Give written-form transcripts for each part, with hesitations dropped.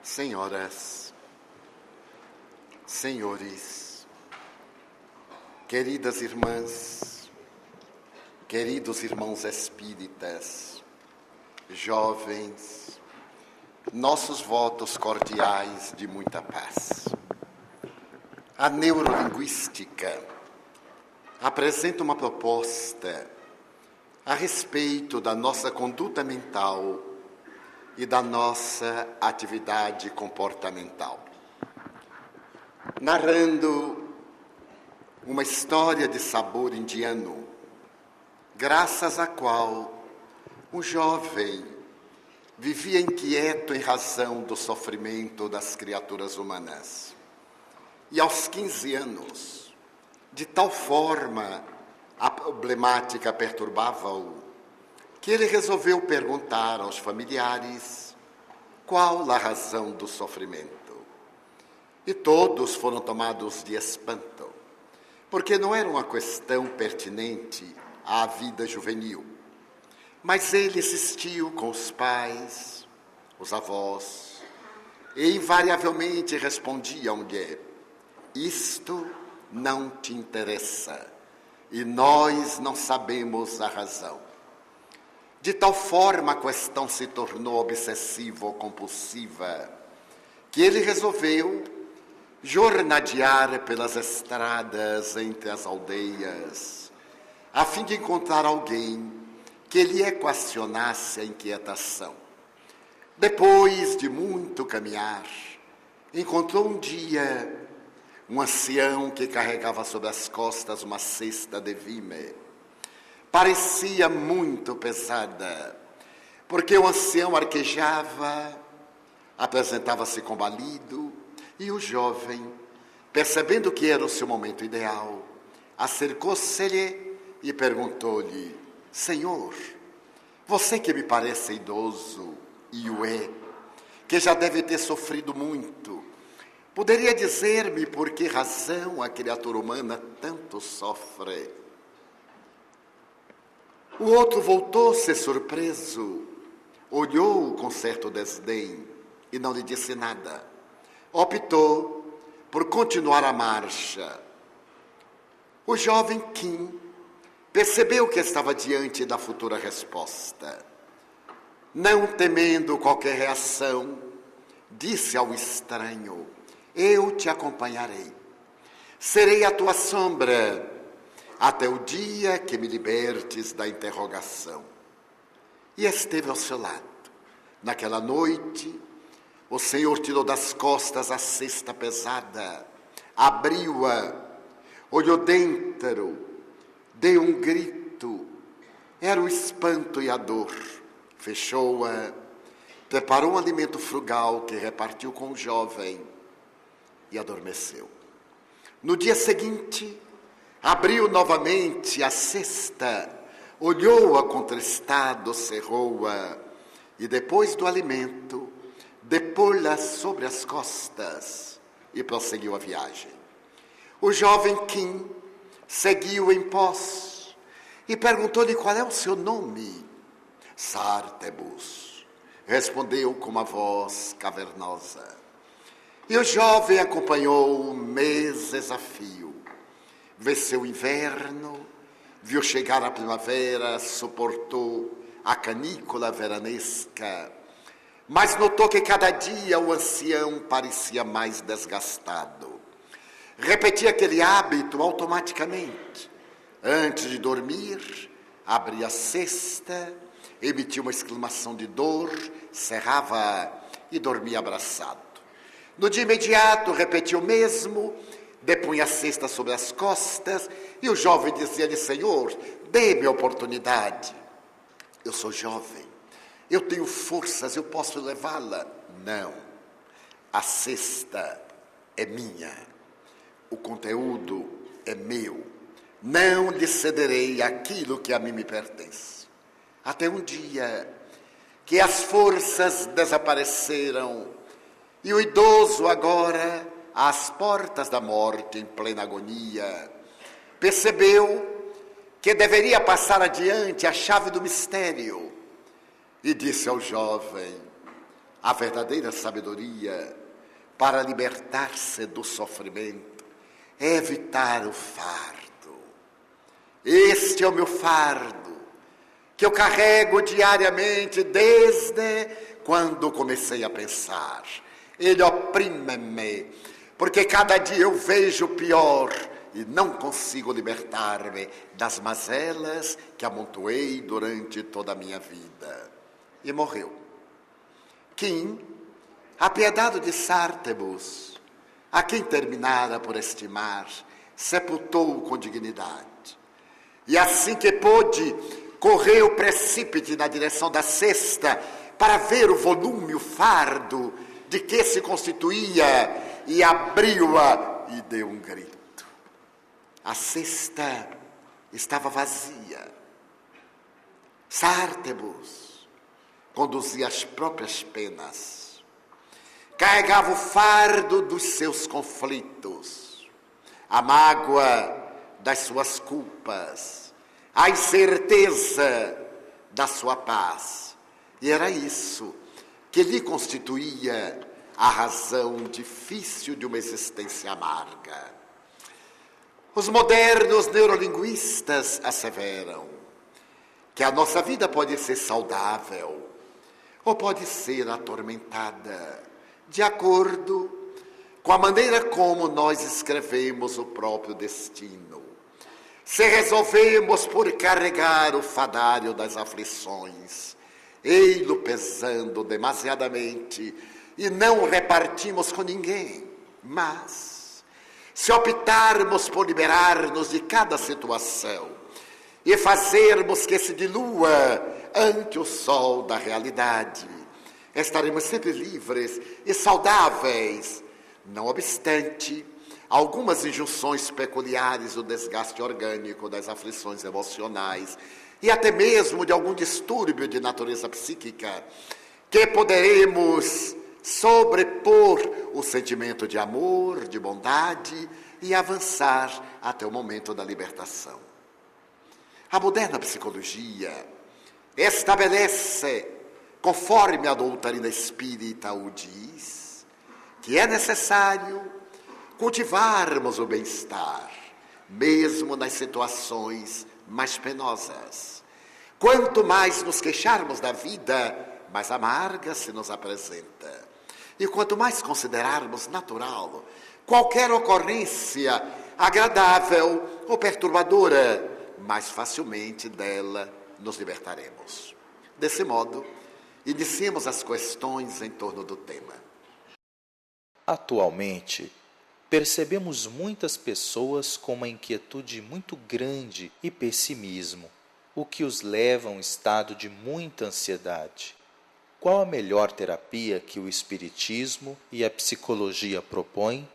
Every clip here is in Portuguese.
Senhoras, senhores, queridas irmãs, queridos irmãos espíritas, jovens, nossos votos cordiais de muita paz. A neurolinguística apresenta uma proposta a respeito da nossa conduta mental e da nossa atividade comportamental, narrando uma história de sabor indiano, graças à qual um jovem vivia inquieto em razão do sofrimento das criaturas humanas. E aos 15 anos, de tal forma a problemática perturbava-o, que ele resolveu perguntar aos familiares qual a razão do sofrimento. E todos foram tomados de espanto, porque não era uma questão pertinente à vida juvenil. Mas ele insistiu com os pais, os avós, e invariavelmente respondiam-lhe: isto não te interessa, e nós não sabemos a razão. De tal forma a questão se tornou obsessiva ou compulsiva, que ele resolveu jornadear pelas estradas entre as aldeias, a fim de encontrar alguém que lhe equacionasse a inquietação. Depois de muito caminhar, encontrou um dia um ancião que carregava sobre as costas uma cesta de vime. Parecia muito pesada, porque o ancião arquejava, apresentava-se combalido, e o jovem, percebendo que era o seu momento ideal, acercou-se-lhe e perguntou-lhe: Senhor, você que me parece idoso, e o é, que já deve ter sofrido muito, poderia dizer-me por que razão a criatura humana tanto sofre? O outro voltou-se surpreso, olhou-o com certo desdém e não lhe disse nada. Optou por continuar a marcha. O jovem Kim percebeu que estava diante da futura resposta. Não temendo qualquer reação, disse ao estranho: eu te acompanharei. Serei a tua sombra até o dia que me libertes da interrogação. E esteve ao seu lado. Naquela noite, o Senhor tirou das costas a cesta pesada, abriu-a, olhou dentro, deu um grito, era o espanto e a dor. Fechou-a, preparou um alimento frugal que repartiu com o jovem e adormeceu. No dia seguinte, abriu novamente a cesta, olhou-a contristado, cerrou-a e depois do alimento, depô-la sobre as costas e prosseguiu a viagem. O jovem Kim seguiu em pós e perguntou-lhe qual é o seu nome. Sartebus, respondeu com uma voz cavernosa. E o jovem acompanhou meses a fio. Venceu o inverno, viu chegar a primavera, suportou a canícula veranesca, mas notou que cada dia o ancião parecia mais desgastado. Repetia aquele hábito automaticamente. Antes de dormir, abria a cesta, emitia uma exclamação de dor, cerrava e dormia abraçado. No dia imediato, repetia o mesmo, depunha a cesta sobre as costas, e o jovem dizia-lhe: Senhor, dê-me a oportunidade. Eu sou jovem, eu tenho forças, eu posso levá-la. Não, a cesta é minha, o conteúdo é meu. Não lhe cederei aquilo que a mim me pertence. Até um dia que as forças desapareceram e o idoso agora, às portas da morte, em plena agonia, percebeu que deveria passar adiante a chave do mistério e disse ao jovem: A verdadeira sabedoria para libertar-se do sofrimento é evitar o fardo. Este é o meu fardo, que eu carrego diariamente desde quando comecei a pensar. Ele oprime-me, porque cada dia eu vejo o pior e não consigo libertar-me das mazelas que amontoei durante toda a minha vida. E morreu. Kim, apiedado de Sártebos, a quem terminara por estimar, sepultou com dignidade. E assim que pôde, correu precípite na direção da cesta para ver o volume, o fardo de que se constituía, e abriu-a e deu um grito. A cesta estava vazia. Sártebos conduzia as próprias penas. Carregava o fardo dos seus conflitos, a mágoa das suas culpas, a incerteza da sua paz. E era isso que lhe constituía a razão difícil de uma existência amarga. Os modernos neurolinguistas asseveram que a nossa vida pode ser saudável ou pode ser atormentada, de acordo com a maneira como nós escrevemos o próprio destino. Se resolvemos por carregar o fadário das aflições, ei-lo pesando demasiadamente, e não repartimos com ninguém, mas se optarmos por liberar-nos de cada situação e fazermos que se dilua ante o sol da realidade, estaremos sempre livres e saudáveis. Não obstante algumas injunções peculiares do desgaste orgânico, das aflições emocionais e até mesmo de algum distúrbio de natureza psíquica, que poderemos sobrepor o sentimento de amor, de bondade e avançar até o momento da libertação. A moderna psicologia estabelece, conforme a doutrina espírita o diz, que é necessário cultivarmos o bem-estar, mesmo nas situações mais penosas. Quanto mais nos queixarmos da vida, mais amarga se nos apresenta. E quanto mais considerarmos natural qualquer ocorrência agradável ou perturbadora, mais facilmente dela nos libertaremos. Desse modo, iniciemos as questões em torno do tema. Atualmente, percebemos muitas pessoas com uma inquietude muito grande e pessimismo, o que os leva a um estado de muita ansiedade. Qual a melhor terapia que o Espiritismo e a psicologia propõem?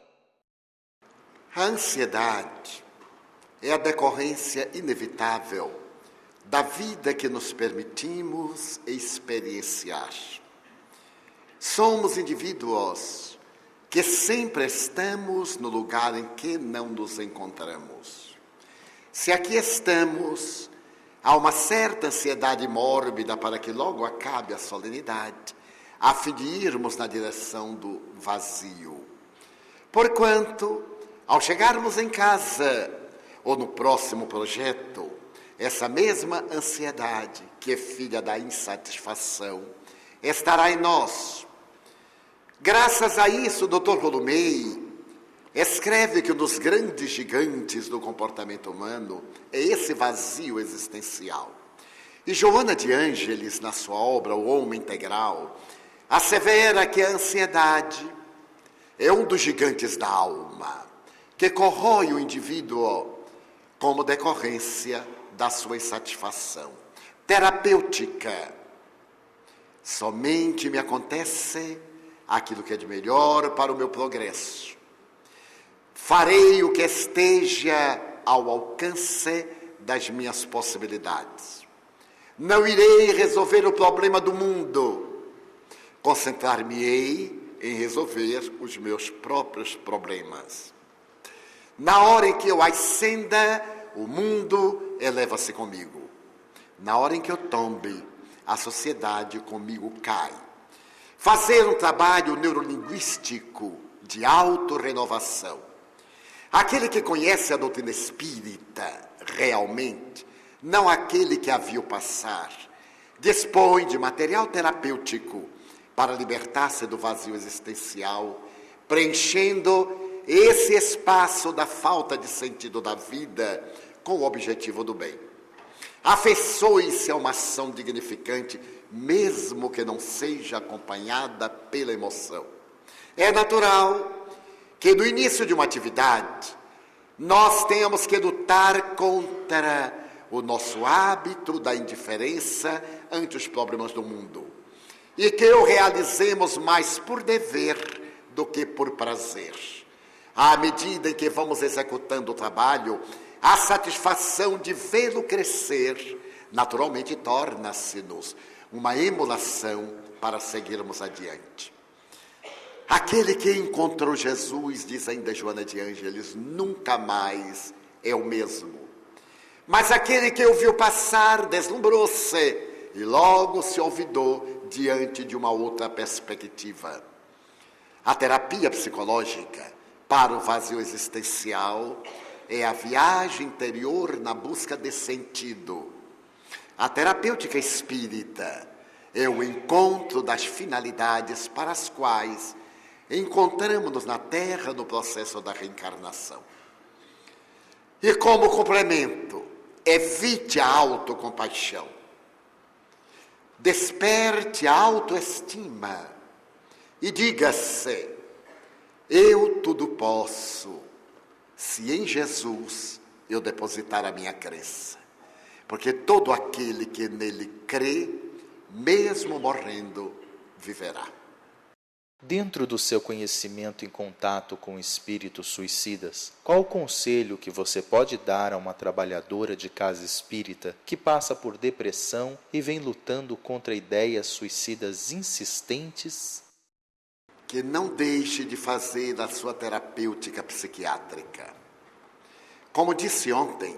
A ansiedade é a decorrência inevitável da vida que nos permitimos experienciar. Somos indivíduos que sempre estamos no lugar em que não nos encontramos. Se aqui estamos, há uma certa ansiedade mórbida para que logo acabe a solenidade, a fim de irmos na direção do vazio. Porquanto, ao chegarmos em casa ou no próximo projeto, essa mesma ansiedade, que é filha da insatisfação, estará em nós. Graças a isso, o Dr. Rolumei escreve que um dos grandes gigantes do comportamento humano é esse vazio existencial. E Joana de Ângeles, na sua obra O Homem Integral, assevera que a ansiedade é um dos gigantes da alma, que corrói o indivíduo como decorrência da sua insatisfação. Terapêutica. Somente me acontece aquilo que é de melhor para o meu progresso. Farei o que esteja ao alcance das minhas possibilidades. Não irei resolver o problema do mundo. Concentrar-me-ei em resolver os meus próprios problemas. Na hora em que eu ascenda, o mundo eleva-se comigo. Na hora em que eu tombe, a sociedade comigo cai. fazer um trabalho neurolinguístico de autorrenovação. Aquele que conhece a doutrina espírita realmente, não aquele que a viu passar, dispõe de material terapêutico para libertar-se do vazio existencial, preenchendo esse espaço da falta de sentido da vida com o objetivo do bem. Afeiçoe-se a uma ação dignificante, mesmo que não seja acompanhada pela emoção. É natural que no início de uma atividade nós tenhamos que lutar contra o nosso hábito da indiferença ante os problemas do mundo e que o realizemos mais por dever do que por prazer. À medida em que vamos executando o trabalho, a satisfação de vê-lo crescer naturalmente torna-se-nos uma emulação para seguirmos adiante. Aquele que encontrou Jesus, diz ainda Joana de Ângeles, nunca mais é o mesmo. Mas aquele que o viu passar deslumbrou-se e logo se olvidou diante de uma outra perspectiva. A terapia psicológica para o vazio existencial é a viagem interior na busca de sentido. A terapêutica espírita é o encontro das finalidades para as quais encontramos-nos na Terra no processo da reencarnação. E como complemento, evite a autocompaixão. Desperte a autoestima e diga-se: eu tudo posso, se em Jesus eu depositar a minha crença. Porque todo aquele que nele crê, mesmo morrendo, viverá. Dentro do seu conhecimento em contato com espíritos suicidas, qual o conselho que você pode dar a uma trabalhadora de casa espírita que passa por depressão e vem lutando contra ideias suicidas insistentes? Que não deixe de fazer a sua terapêutica psiquiátrica. Como disse ontem,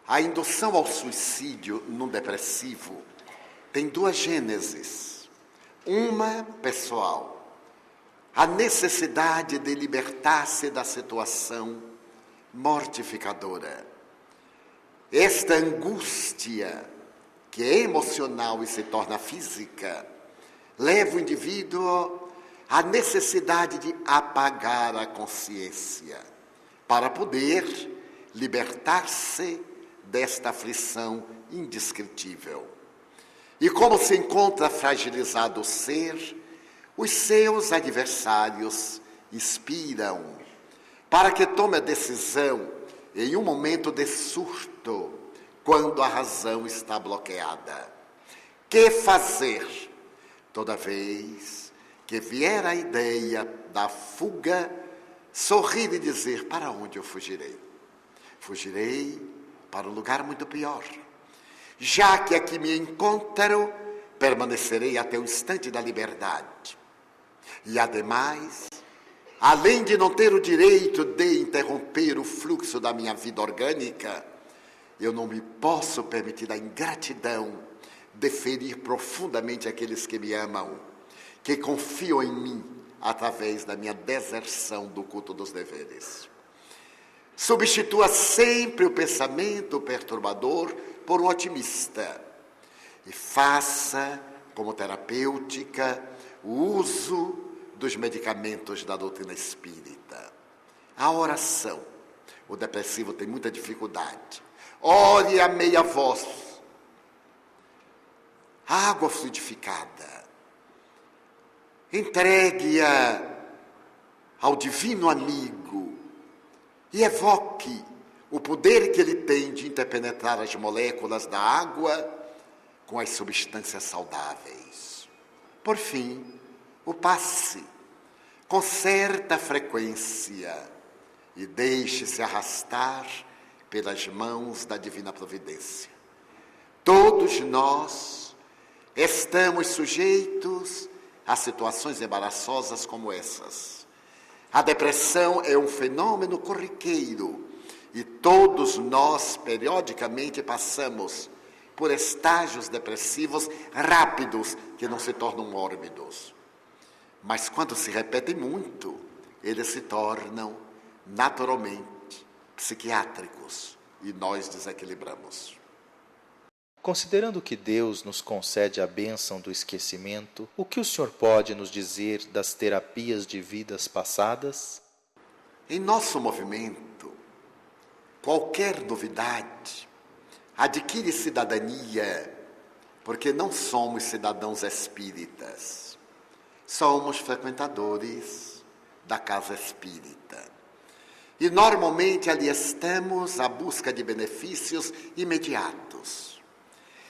a indução ao suicídio num depressivo tem duas gêneses. Uma pessoal, a necessidade de libertar-se da situação mortificadora. Esta angústia, que é emocional e se torna física, leva o indivíduo à necessidade de apagar a consciência, para poder libertar-se desta aflição indescritível. E como se encontra fragilizado o ser, os seus adversários inspiram para que tome a decisão em um momento de surto, quando a razão está bloqueada. Que fazer? Toda vez que vier a ideia da fuga, sorrir e dizer: para onde eu fugirei? Fugirei para um lugar muito pior. Já que aqui me encontro, permanecerei até o instante da liberdade. E, ademais, além de não ter o direito de interromper o fluxo da minha vida orgânica, eu não me posso permitir a ingratidão de ferir profundamente aqueles que me amam, que confiam em mim através da minha deserção do culto dos deveres. Substitua sempre o pensamento perturbador por um otimista e faça, como terapêutica, o uso dos medicamentos da doutrina espírita. A oração. O depressivo tem muita dificuldade. Ore a meia voz. Água fluidificada. Entregue-a ao divino amigo e evoque o poder que ele tem de interpenetrar as moléculas da água com as substâncias saudáveis. Por fim, o passe com certa frequência e deixe-se arrastar pelas mãos da divina providência. Todos nós estamos sujeitos a situações embaraçosas como essas. A depressão é um fenômeno corriqueiro e todos nós periodicamente passamos por estágios depressivos rápidos que não se tornam mórbidos. Mas quando se repetem muito, eles se tornam naturalmente psiquiátricos e nós desequilibramos. Considerando que Deus nos concede a bênção do esquecimento, o que o senhor pode nos dizer das terapias de vidas passadas? Em nosso movimento, qualquer novidade adquire cidadania, porque não somos cidadãos espíritas, somos frequentadores da casa espírita. E normalmente ali estamos à busca de benefícios imediatos,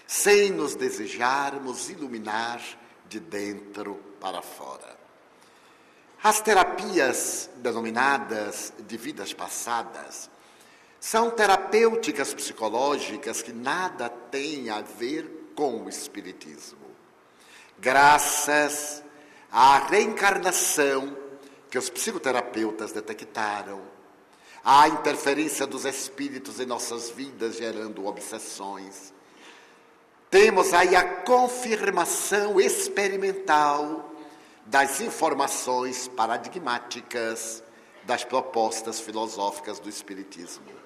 sem nos desejarmos iluminar de dentro para fora. As terapias denominadas de vidas passadas são terapêuticas psicológicas que nada têm a ver com o espiritismo. Graças à reencarnação que os psicoterapeutas detectaram, à interferência dos espíritos em nossas vidas gerando obsessões, temos aí a confirmação experimental das informações paradigmáticas das propostas filosóficas do Espiritismo.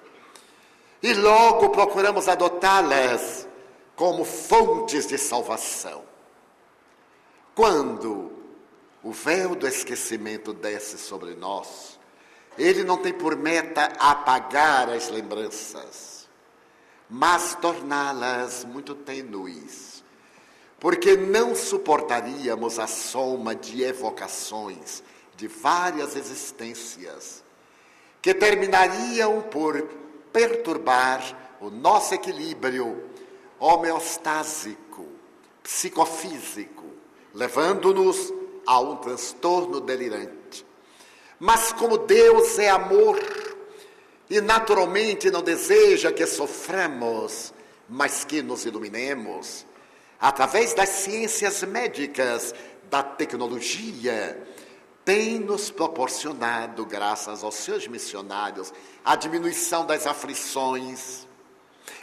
E logo procuramos adotá-las como fontes de salvação. Quando o véu do esquecimento desce sobre nós, ele não tem por meta apagar as lembranças, mas torná-las muito tênues, porque não suportaríamos a soma de evocações de várias existências que terminariam por perturbar o nosso equilíbrio homeostásico, psicofísico, levando-nos a um transtorno delirante. Mas como Deus é amor, e naturalmente não deseja que soframos, mas que nos iluminemos, através das ciências médicas, da tecnologia, tem nos proporcionado, graças aos seus missionários, a diminuição das aflições,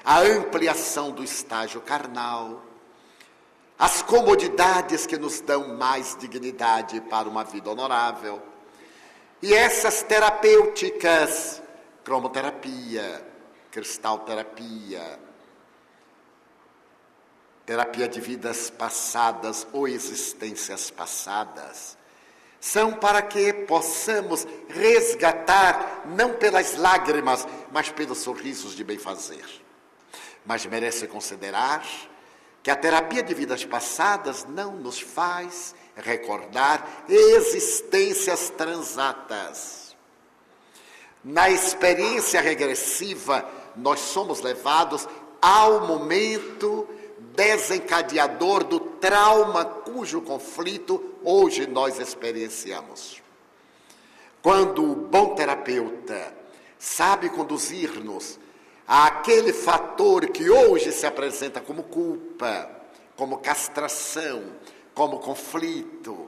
a ampliação do estágio carnal, as comodidades que nos dão mais dignidade para uma vida honorável. E essas terapêuticas, cromoterapia, cristalterapia, terapia de vidas passadas ou existências passadas, são para que possamos resgatar, não pelas lágrimas, mas pelos sorrisos de bem-fazer. Mas merece considerar que a terapia de vidas passadas não nos faz recordar existências transatas. Na experiência regressiva, nós somos levados ao momento desencadeador do trauma cujo conflito hoje nós experienciamos. Quando o bom terapeuta sabe conduzir-nos àquele fator que hoje se apresenta como culpa, como castração, como conflito,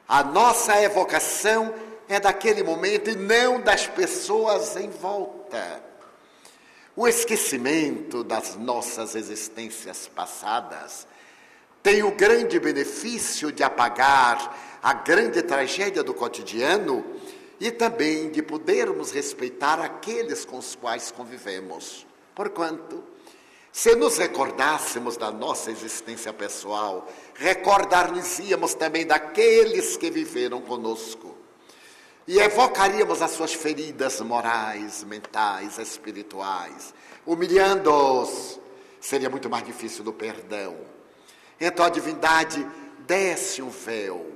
a nossa evocação é daquele momento e não das pessoas em volta. O esquecimento das nossas existências passadas tem o grande benefício de apagar a grande tragédia do cotidiano e também de podermos respeitar aqueles com os quais convivemos. Porquanto, se nos recordássemos da nossa existência pessoal, recordar-nos-íamos também daqueles que viveram conosco. E evocaríamos as suas feridas morais, mentais, espirituais, humilhando-os. Seria muito mais difícil do perdão. Então a divindade desce um véu.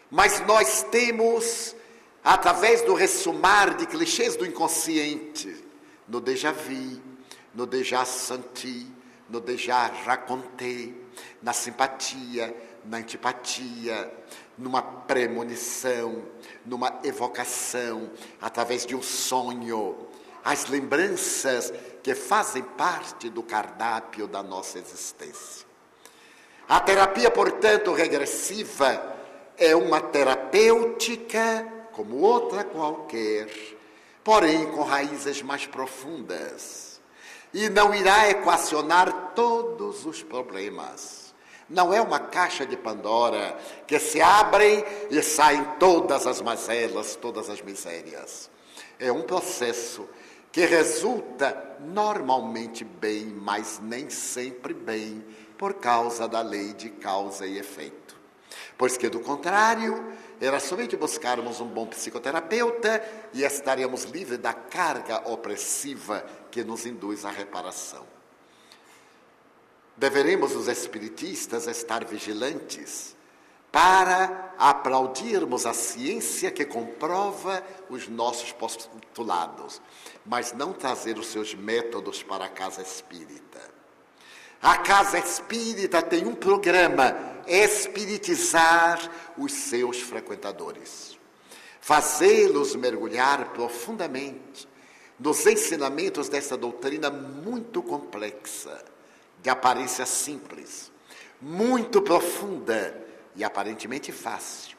Mas nós temos, através do ressumar de clichês do inconsciente, no déjà vu, no déjà senti, no déjà raconté, na simpatia, na antipatia, numa premonição, numa evocação, através de um sonho, as lembranças que fazem parte do cardápio da nossa existência. A terapia, portanto, regressiva é uma terapêutica como outra qualquer, porém com raízes mais profundas. E não irá equacionar todos os problemas, Não é uma caixa de Pandora que se abrem e saem todas as mazelas, todas as misérias. É um processo que resulta normalmente bem, mas nem sempre bem, por causa da lei de causa e efeito. Pois que, do contrário, era somente buscarmos um bom psicoterapeuta e estaríamos livres da carga opressiva que nos induz à reparação. Deveremos, os espiritistas, estar vigilantes para aplaudirmos a ciência que comprova os nossos postulados, mas não trazer os seus métodos para a casa espírita. A casa espírita tem um programa: espiritizar os seus frequentadores, fazê-los mergulhar profundamente nos ensinamentos dessa doutrina muito complexa, de aparência simples, muito profunda e aparentemente fácil.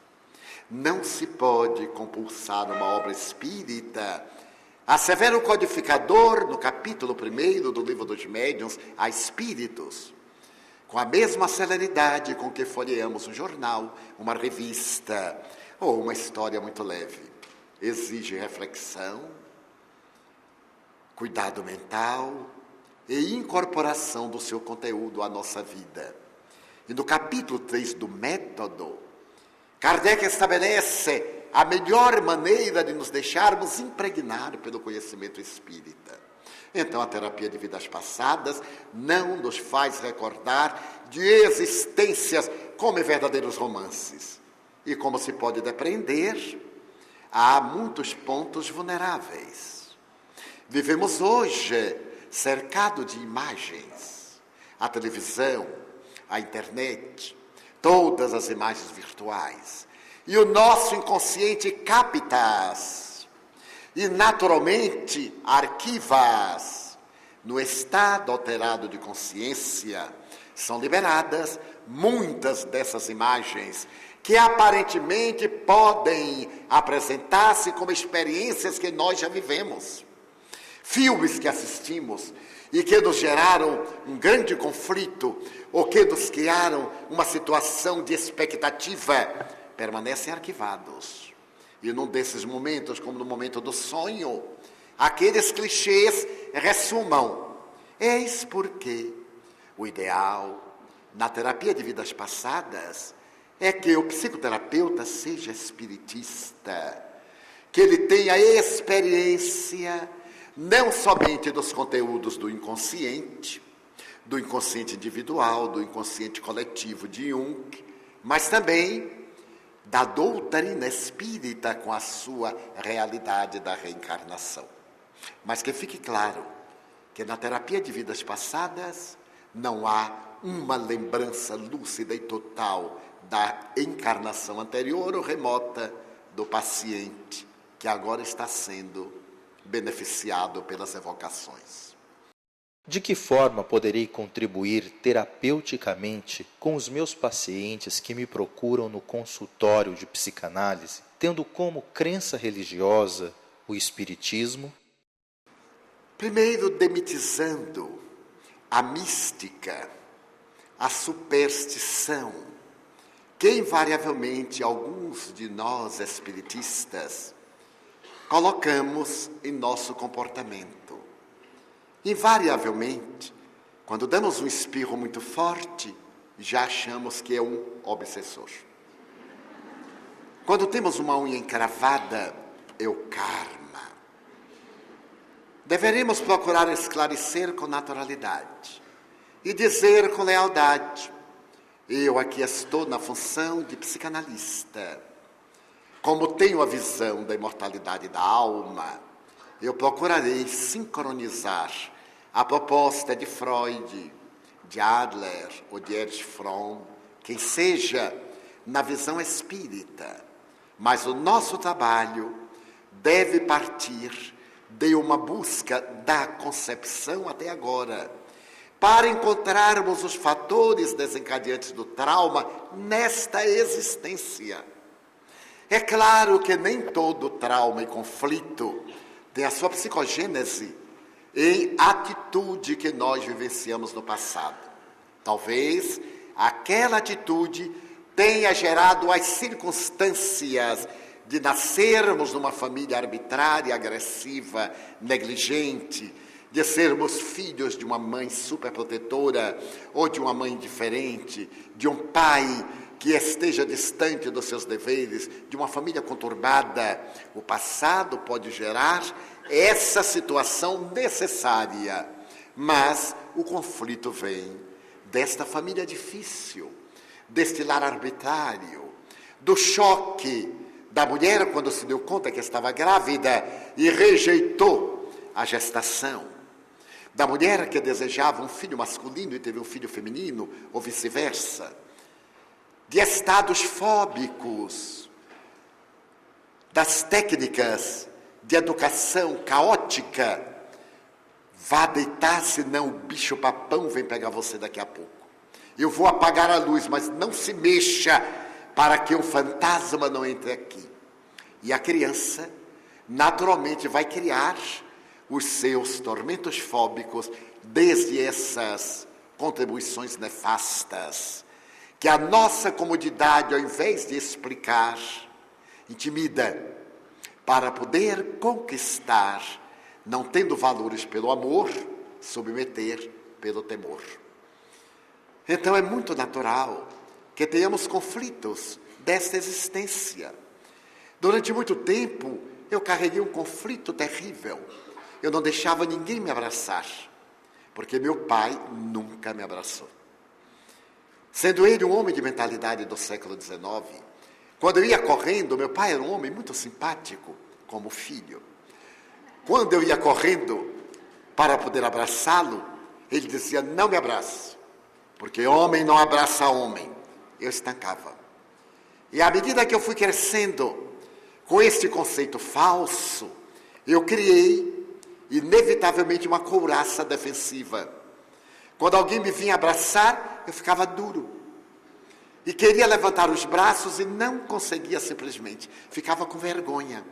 Não se pode compulsar uma obra espírita. Assevera o codificador, no capítulo 1 do Livro dos Médiuns, a espíritos, com a mesma celeridade com que folheamos um jornal, uma revista ou uma história muito leve. Exige reflexão, cuidado mental e incorporação do seu conteúdo à nossa vida. E no capítulo 3 do Método, Kardec estabelece a melhor maneira de nos deixarmos impregnar pelo conhecimento espírita. Então, a terapia de vidas passadas não nos faz recordar de existências como verdadeiros romances. E como se pode depreender, há muitos pontos vulneráveis. Vivemos hoje cercado de imagens. A televisão, a internet, todas as imagens virtuais. E o nosso inconsciente capta-as e naturalmente arquiva-as. No estado alterado de consciência, são liberadas muitas dessas imagens que aparentemente podem apresentar-se como experiências que nós já vivemos. Filmes que assistimos e que nos geraram um grande conflito ou que nos criaram uma situação de expectativa, permanecem arquivados. E num desses momentos, como no momento do sonho, aqueles clichês ressumam. Eis porque o ideal na terapia de vidas passadas é que o psicoterapeuta seja espiritista, que ele tenha experiência não somente dos conteúdos do inconsciente individual, do inconsciente coletivo de Jung, mas também da doutrina espírita com a sua realidade da reencarnação. Mas que fique claro que na terapia de vidas passadas não há uma lembrança lúcida e total da encarnação anterior ou remota do paciente que agora está sendo beneficiado pelas evocações. De que forma poderei contribuir terapeuticamente com os meus pacientes que me procuram no consultório de psicanálise, tendo como crença religiosa o espiritismo? Primeiro, demitizando a mística, a superstição, que invariavelmente alguns de nós espiritistas colocamos em nosso comportamento. Invariavelmente, quando damos um espirro muito forte, já achamos que é um obsessor. Quando temos uma unha encravada, é o karma. Deveremos procurar esclarecer com naturalidade e dizer com lealdade: eu aqui estou na função de psicanalista. Como tenho a visão da imortalidade da alma, eu procurarei sincronizar a proposta de Freud, de Adler ou de Erich Fromm, quem seja, na visão espírita. Mas o nosso trabalho deve partir de uma busca da concepção até agora, para encontrarmos os fatores desencadeantes do trauma nesta existência. É claro que nem todo trauma e conflito tem a sua psicogênese em atitude que nós vivenciamos no passado. Talvez aquela atitude tenha gerado as circunstâncias de nascermos numa família arbitrária, agressiva, negligente, de sermos filhos de uma mãe superprotetora ou de uma mãe indiferente, de um pai que esteja distante dos seus deveres, de uma família conturbada. O passado pode gerar essa situação necessária, mas o conflito vem desta família difícil, deste lar arbitrário, do choque da mulher quando se deu conta que estava grávida e rejeitou a gestação, da mulher que desejava um filho masculino e teve um filho feminino, ou vice-versa, de estados fóbicos, das técnicas de educação caótica. Vá deitar, senão o bicho-papão vem pegar você daqui a pouco. Eu vou apagar a luz, mas não se mexa para que um fantasma não entre aqui. E a criança, naturalmente, vai criar os seus tormentos fóbicos desde essas contribuições nefastas, que a nossa comodidade, ao invés de explicar, intimida, para poder conquistar, não tendo valores pelo amor, submeter pelo temor. Então é muito natural que tenhamos conflitos desta existência. Durante muito tempo, eu carreguei um conflito terrível. Eu não deixava ninguém me abraçar, porque meu pai nunca me abraçou. Sendo ele um homem de mentalidade do século XIX, quando eu ia correndo, meu pai era um homem muito simpático, como filho. Quando eu ia correndo para poder abraçá-lo, ele dizia, não me abrace, porque homem não abraça homem. Eu estancava. E à medida que eu fui crescendo com este conceito falso, eu criei, inevitavelmente, uma couraça defensiva. Quando alguém me vinha abraçar, eu ficava duro. E queria levantar os braços e não conseguia simplesmente. Ficava com vergonha.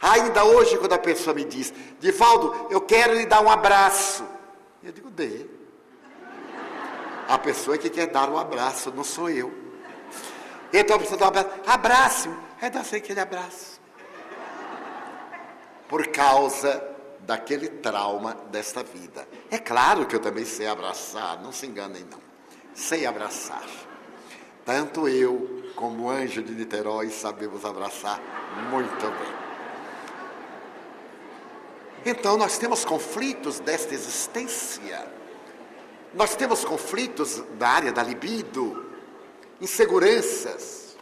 Ainda hoje, quando a pessoa me diz, Divaldo, eu quero lhe dar um abraço. Eu digo, dê. A pessoa que quer dar um abraço, não sou eu. Então a pessoa dá um abraço. Abrace-me. É dar aquele abraço. Por causa daquele trauma desta vida. É claro que eu também sei abraçar, não se enganem não. Sei abraçar. Tanto eu como o anjo de Niterói sabemos abraçar muito bem. Então nós temos conflitos desta existência. Nós temos conflitos da área da libido, inseguranças,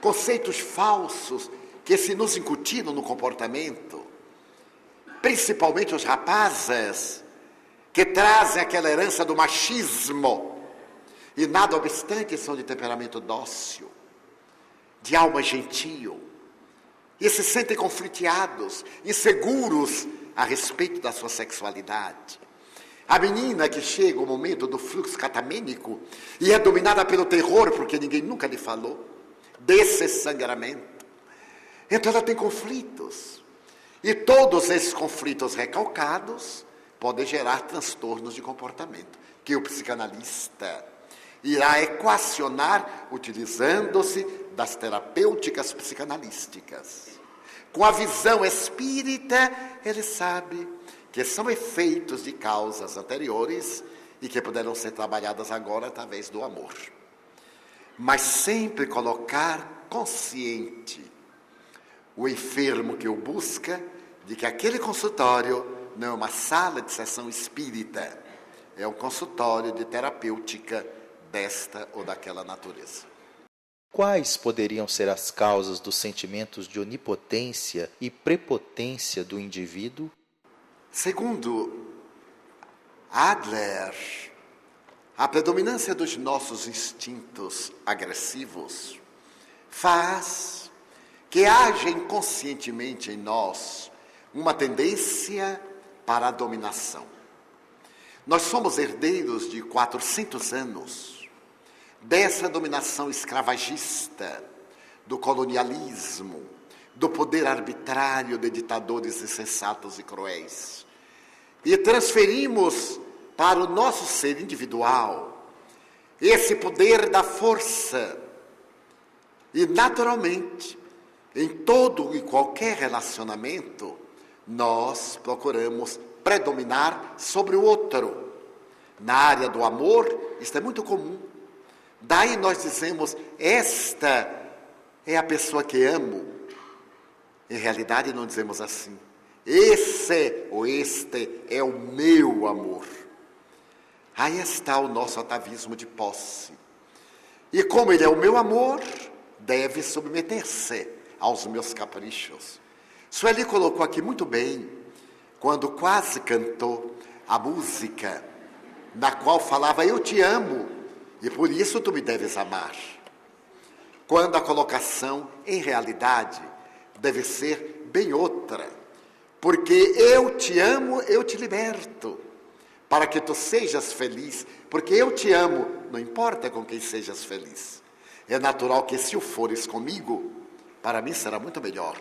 conceitos falsos que se nos incutiram no comportamento, principalmente os rapazes, que trazem aquela herança do machismo, e nada obstante são de temperamento dócil, de alma gentil, e se sentem confliteados, inseguros a respeito da sua sexualidade. A menina que chega o momento do fluxo catamênico e é dominada pelo terror, porque ninguém nunca lhe falou desse sangramento. Então ela tem conflitos. E todos esses conflitos recalcados podem gerar transtornos de comportamento, que o psicanalista irá equacionar utilizando-se das terapêuticas psicanalísticas. Com a visão espírita, ele sabe que são efeitos de causas anteriores e que poderão ser trabalhadas agora através do amor. Mas sempre colocar consciente o enfermo que o busca de que aquele consultório não é uma sala de sessão espírita, é um consultório de terapêutica desta ou daquela natureza. Quais poderiam ser as causas dos sentimentos de onipotência e prepotência do indivíduo? Segundo Adler, a predominância dos nossos instintos agressivos faz que haja inconscientemente em nós uma tendência para a dominação. Nós somos herdeiros de 400 anos dessa dominação escravagista, do colonialismo, do poder arbitrário de ditadores insensatos e cruéis. E transferimos para o nosso ser individual esse poder da força. E, naturalmente, em todo e qualquer relacionamento, nós procuramos predominar sobre o outro. Na área do amor, isso é muito comum. Daí nós dizemos, esta é a pessoa que amo. Em realidade não dizemos assim. Esse ou este é o meu amor. Aí está o nosso atavismo de posse. E como ele é o meu amor, deve submeter-se aos meus caprichos. Sueli colocou aqui muito bem, quando quase cantou a música, na qual falava, eu te amo, e por isso tu me deves amar. Quando a colocação, em realidade, deve ser bem outra. Porque eu te amo, eu te liberto, para que tu sejas feliz. Porque eu te amo, não importa com quem sejas feliz. É natural que se o fores comigo, para mim será muito melhor.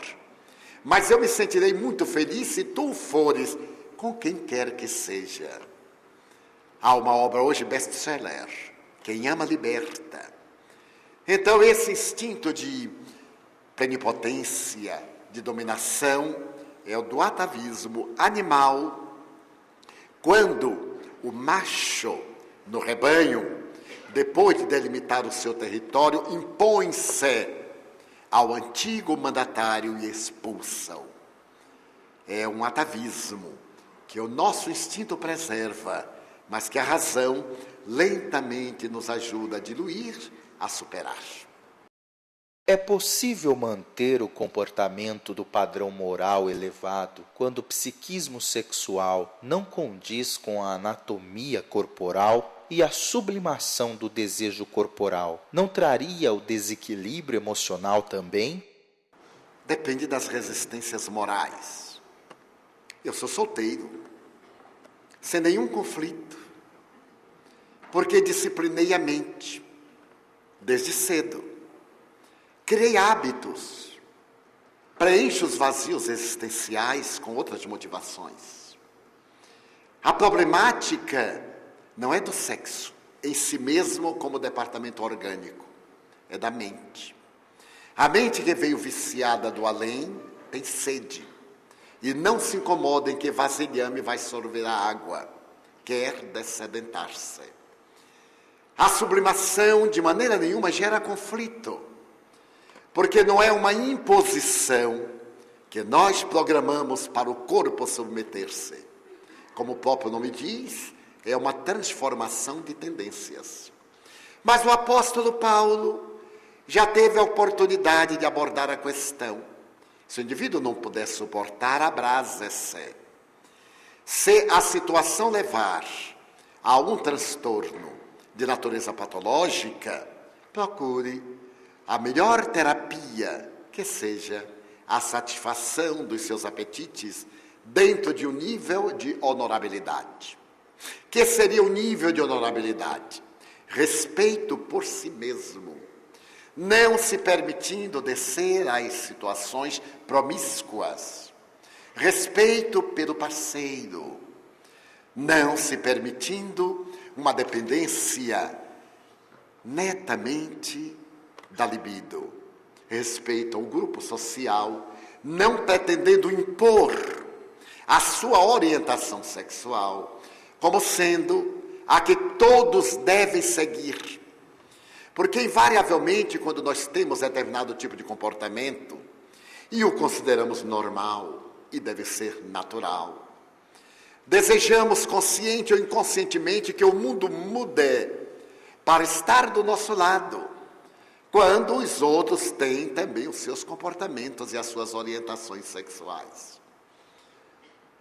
Mas eu me sentirei muito feliz se tu fores com quem quer que seja. Há uma obra hoje best-seller, Quem Ama Liberta. Então esse instinto de plenipotência, de dominação, é o do atavismo animal, quando o macho no rebanho, depois de delimitar o seu território, impõe-se ao antigo mandatário e expulsa-o. É um atavismo que o nosso instinto preserva, mas que a razão lentamente nos ajuda a diluir, a superar. É possível manter o comportamento do padrão moral elevado quando o psiquismo sexual não condiz com a anatomia corporal e a sublimação do desejo corporal não traria o desequilíbrio emocional também? Depende das resistências morais. Eu sou solteiro, sem nenhum conflito, porque disciplinei a mente desde cedo. Criei hábitos, preencho os vazios existenciais com outras motivações. A problemática não é do sexo em si mesmo como departamento orgânico, é da mente. A mente que veio viciada do além tem sede e não se incomoda em que vasilhame vai sorver a água, quer dessedentar-se. A sublimação de maneira nenhuma gera conflito, porque não é uma imposição que nós programamos para o corpo submeter-se. Como o próprio nome diz, é uma transformação de tendências. Mas o apóstolo Paulo já teve a oportunidade de abordar a questão. Se o indivíduo não puder suportar, abrasa-se. Se a situação levar a algum transtorno de natureza patológica, procure a melhor terapia, que seja a satisfação dos seus apetites dentro de um nível de honorabilidade. Que seria o nível de honorabilidade? Respeito por si mesmo, não se permitindo descer às situações promíscuas. Respeito pelo parceiro, não se permitindo uma dependência netamente da libido. Respeito ao grupo social, não pretendendo impor a sua orientação sexual como sendo a que todos devem seguir. Porque, invariavelmente, quando nós temos determinado tipo de comportamento e o consideramos normal e deve ser natural, desejamos, consciente ou inconscientemente, que o mundo mude para estar do nosso lado, quando os outros têm também os seus comportamentos e as suas orientações sexuais.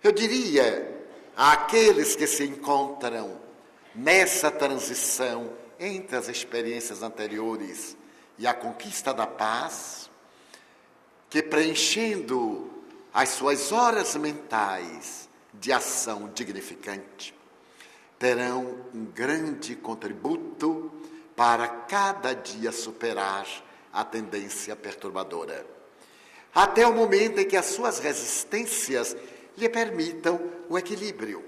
Eu diria àqueles que se encontram nessa transição entre as experiências anteriores e a conquista da paz, que preenchendo as suas horas mentais de ação dignificante, terão um grande contributo para cada dia superar a tendência perturbadora, até o momento em que as suas resistências lhe permitam o equilíbrio.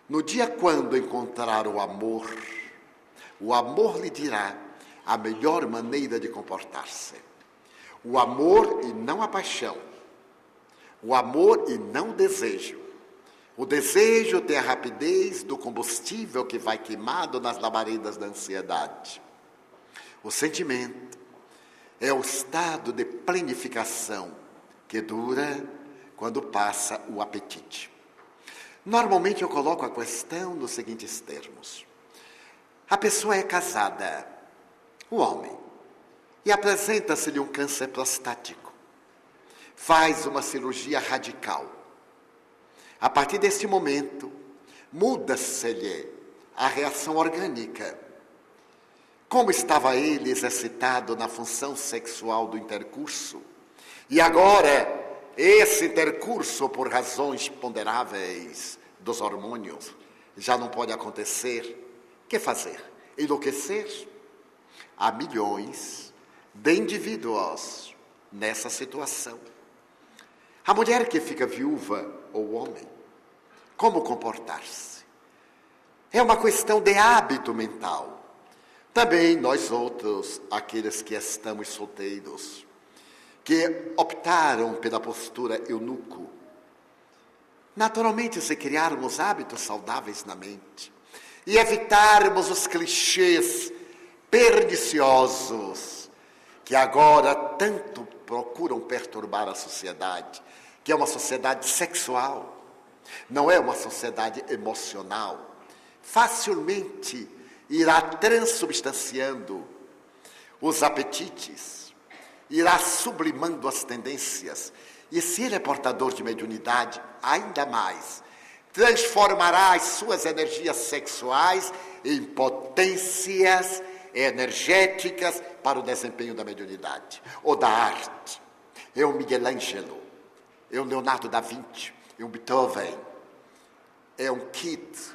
No dia quando encontrar o amor, O amor lhe dirá a melhor maneira de comportar-se. O amor e não a paixão. O amor e não o desejo. O desejo tem a rapidez do combustível que vai queimado nas labaredas da ansiedade. O sentimento é o estado de plenificação que dura quando passa o apetite. Normalmente eu coloco a questão nos seguintes termos. A pessoa é casada, o homem, e apresenta-se-lhe um câncer prostático. Faz uma cirurgia radical. A partir deste momento, muda-se-lhe a reação orgânica. Como estava ele exercitado na função sexual do intercurso, e agora esse intercurso, por razões ponderáveis dos hormônios, já não pode acontecer. O que fazer? Enlouquecer? Há milhões de indivíduos nessa situação. A mulher que fica viúva, ou o homem, como comportar-se? É uma questão de hábito mental. Também nós outros, aqueles que estamos solteiros, que optaram pela postura eunuco. Naturalmente, se criarmos hábitos saudáveis na mente e evitarmos os clichês perniciosos que agora tanto procuram perturbar a sociedade, que é uma sociedade sexual, não é uma sociedade emocional, facilmente irá transubstanciando os apetites, irá sublimando as tendências, e se ele é portador de mediunidade, ainda mais, transformará as suas energias sexuais em potências energéticas para o desempenho da mediunidade, ou da arte. É um Miguel Ângelo, é um Leonardo da Vinci, é um Beethoven, é um Keats,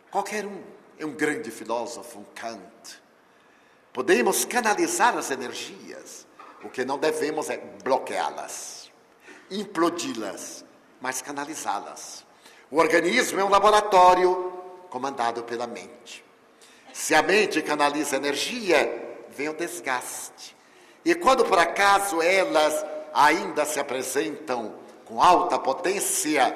qualquer um, é um grande filósofo, um Kant. Podemos canalizar as energias, o que não devemos é bloqueá-las, implodi-las, mas canalizá-las. O organismo é um laboratório comandado pela mente. Se a mente canaliza energia, vem o desgaste. E quando por acaso elas ainda se apresentam com alta potência,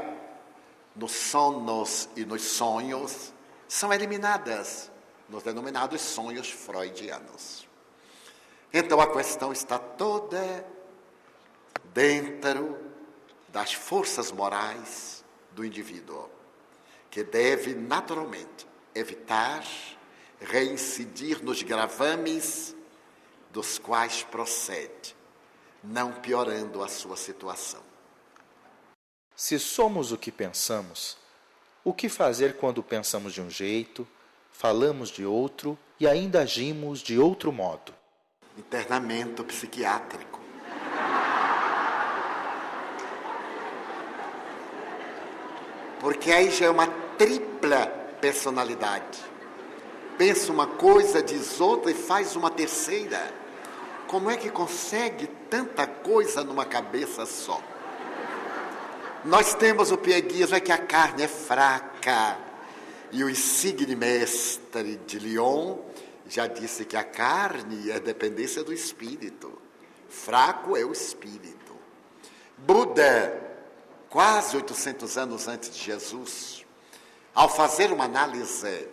nos sonos e nos sonhos, são eliminadas nos denominados sonhos freudianos. Então a questão está toda dentro das forças morais do indivíduo, que deve naturalmente evitar reincidir nos gravames dos quais procede, não piorando a sua situação. Se somos o que pensamos, o que fazer quando pensamos de um jeito, falamos de outro e ainda agimos de outro modo? Internamento psiquiátrico. Porque aí já é uma tripla personalidade. Pensa uma coisa, diz outra e faz uma terceira. Como é que consegue tanta coisa numa cabeça só? Nós temos o pieguismo, é que a carne é fraca. E o insigne mestre de Lyon já disse que a carne é dependência do espírito. Fraco é o espírito. Buda, quase 800 anos antes de Jesus, ao fazer uma análise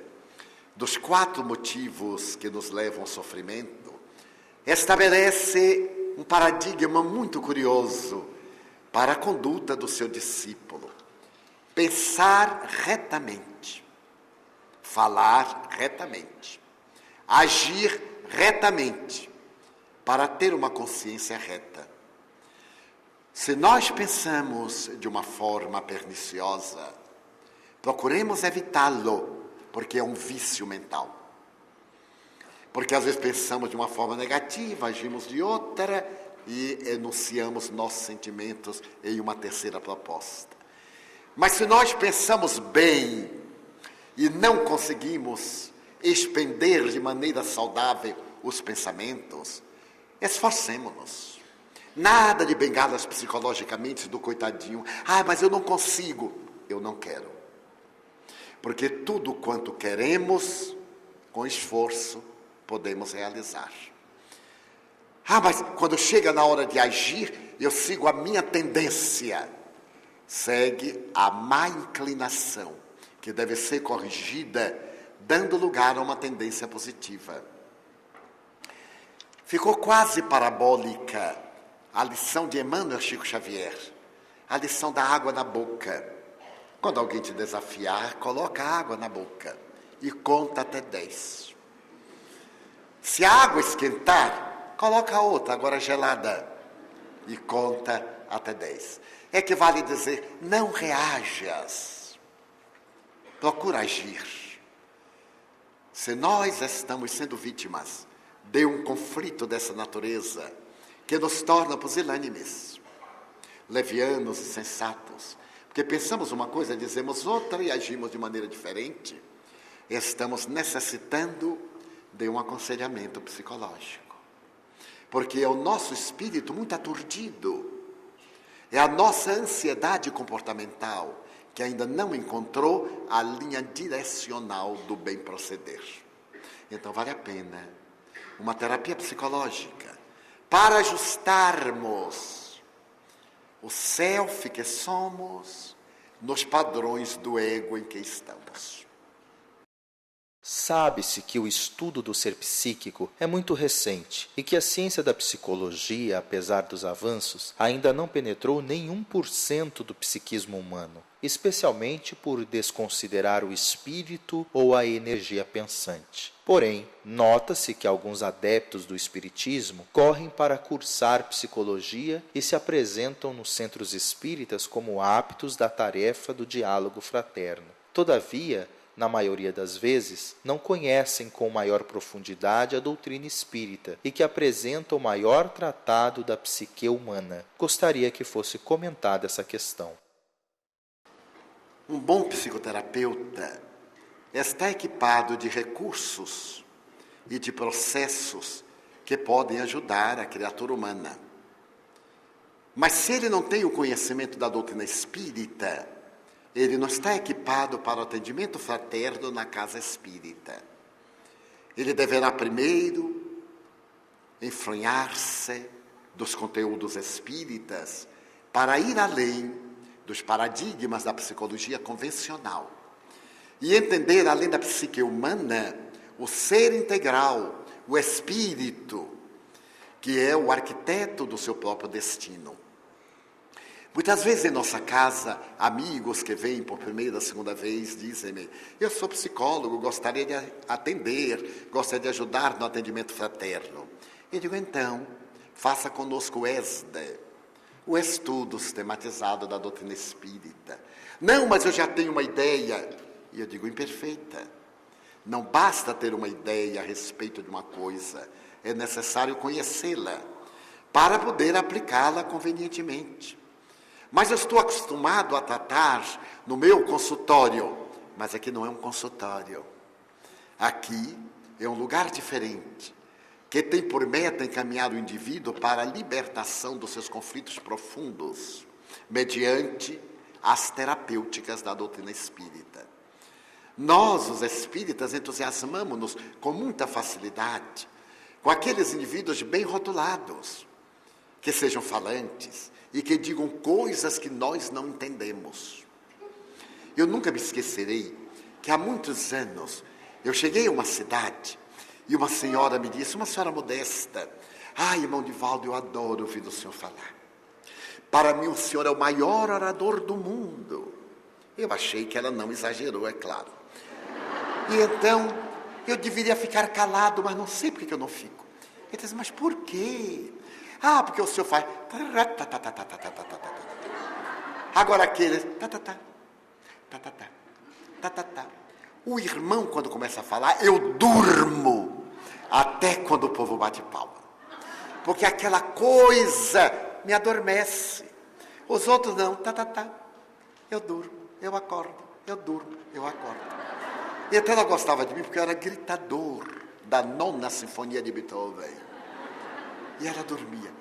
dos 4 motivos que nos levam ao sofrimento, estabelece um paradigma muito curioso para a conduta do seu discípulo. Pensar retamente, falar retamente, agir retamente, para ter uma consciência reta. Se nós pensamos de uma forma perniciosa, procuremos evitá-lo, porque é um vício mental. Porque às vezes pensamos de uma forma negativa, agimos de outra e enunciamos nossos sentimentos em uma terceira proposta. Mas se nós pensamos bem e não conseguimos expender de maneira saudável os pensamentos, esforcemos-nos. Nada de bengalas psicologicamente do coitadinho. Mas eu não consigo. Eu não quero. Porque tudo quanto queremos, com esforço, podemos realizar. Mas quando chega na hora de agir, eu sigo a minha tendência. Segue a má inclinação, que deve ser corrigida, dando lugar a uma tendência positiva. Ficou quase parabólica a lição de Emmanuel Chico Xavier, a lição da água na boca. Quando alguém te desafiar, coloca a água na boca e conta até 10. Se a água esquentar, coloca outra, agora gelada, e conta até 10. Equivale dizer, não reajas, procura agir. Se nós estamos sendo vítimas de um conflito dessa natureza, que nos torna pusilânimes, levianos e sensatos, porque pensamos uma coisa, dizemos outra e agimos de maneira diferente, estamos necessitando de um aconselhamento psicológico. Porque é o nosso espírito muito aturdido, é a nossa ansiedade comportamental que ainda não encontrou a linha direcional do bem proceder. Então vale a pena uma terapia psicológica para ajustarmos o self que somos nos padrões do ego em que estamos. Sabe-se que o estudo do ser psíquico é muito recente e que a ciência da psicologia, apesar dos avanços, ainda não penetrou nem 1% do psiquismo humano, especialmente por desconsiderar o espírito ou a energia pensante. Porém, nota-se que alguns adeptos do espiritismo correm para cursar psicologia e se apresentam nos centros espíritas como aptos da tarefa do diálogo fraterno. Todavia, na maioria das vezes, não conhecem com maior profundidade a doutrina espírita e que apresenta o maior tratado da psique humana. Gostaria que fosse comentada essa questão. Um bom psicoterapeuta está equipado de recursos e de processos que podem ajudar a criatura humana. Mas se ele não tem o conhecimento da doutrina espírita, ele não está equipado para o atendimento fraterno na casa espírita. Ele deverá primeiro enfronhar-se dos conteúdos espíritas para ir além dos paradigmas da psicologia convencional e entender, além da psique humana, o ser integral, o espírito, que é o arquiteto do seu próprio destino. Muitas vezes em nossa casa, amigos que vêm por primeira, segunda vez, dizem-me, eu sou psicólogo, gostaria de atender, gostaria de ajudar no atendimento fraterno. Eu digo, então, faça conosco o ESDE, o estudo sistematizado da doutrina espírita. Não, mas eu já tenho uma ideia. E eu digo, imperfeita. Não basta ter uma ideia a respeito de uma coisa, é necessário conhecê-la para poder aplicá-la convenientemente. Mas eu estou acostumado a tratar no meu consultório, mas aqui não é um consultório. Aqui é um lugar diferente, que tem por meta encaminhar o indivíduo para a libertação dos seus conflitos profundos, mediante as terapêuticas da doutrina espírita. Nós, os espíritas, entusiasmamos-nos com muita facilidade com aqueles indivíduos bem rotulados, que sejam falantes e que digam coisas que nós não entendemos. Eu nunca me esquecerei que há muitos anos eu cheguei a uma cidade e uma senhora me disse, uma senhora modesta, irmão Divaldo, eu adoro ouvir o senhor falar. Para mim o senhor é o maior orador do mundo. Eu achei que ela não exagerou, é claro. E então eu deveria ficar calado, mas não sei por que eu não fico. Ele disse, mas por quê? Porque o senhor faz... Agora aquele... O irmão, quando começa a falar, eu durmo até quando o povo bate palma. Porque aquela coisa me adormece. Os outros não. Eu durmo, eu acordo, eu durmo, eu acordo. E até ela gostava de mim porque eu era gritador da 9ª Sinfonia de Beethoven. E ela dormia.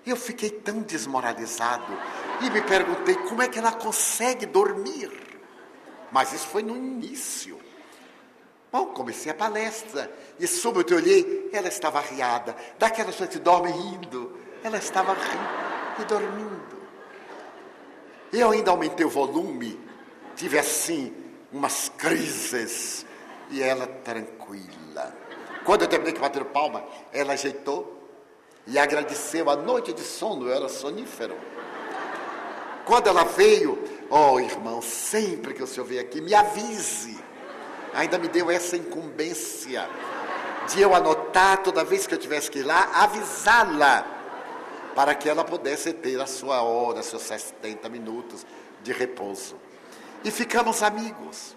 Eu fiquei tão desmoralizado e me perguntei como é que ela consegue dormir. Mas isso foi no início. Bom, comecei a palestra e súbito eu olhei, ela estava arriada, daquelas pessoas que dormem rindo, ela estava rindo e dormindo. Eu ainda aumentei o volume, tive assim umas crises e ela tranquila. Quando eu terminei de bater palma, ela ajeitou e agradeceu a noite de sono, eu era sonífero. Quando ela veio, irmão, sempre que o senhor vier aqui, me avise. Ainda me deu essa incumbência de eu anotar toda vez que eu tivesse que ir lá, avisá-la, para que ela pudesse ter a sua hora, seus 70 minutos de repouso. E ficamos amigos.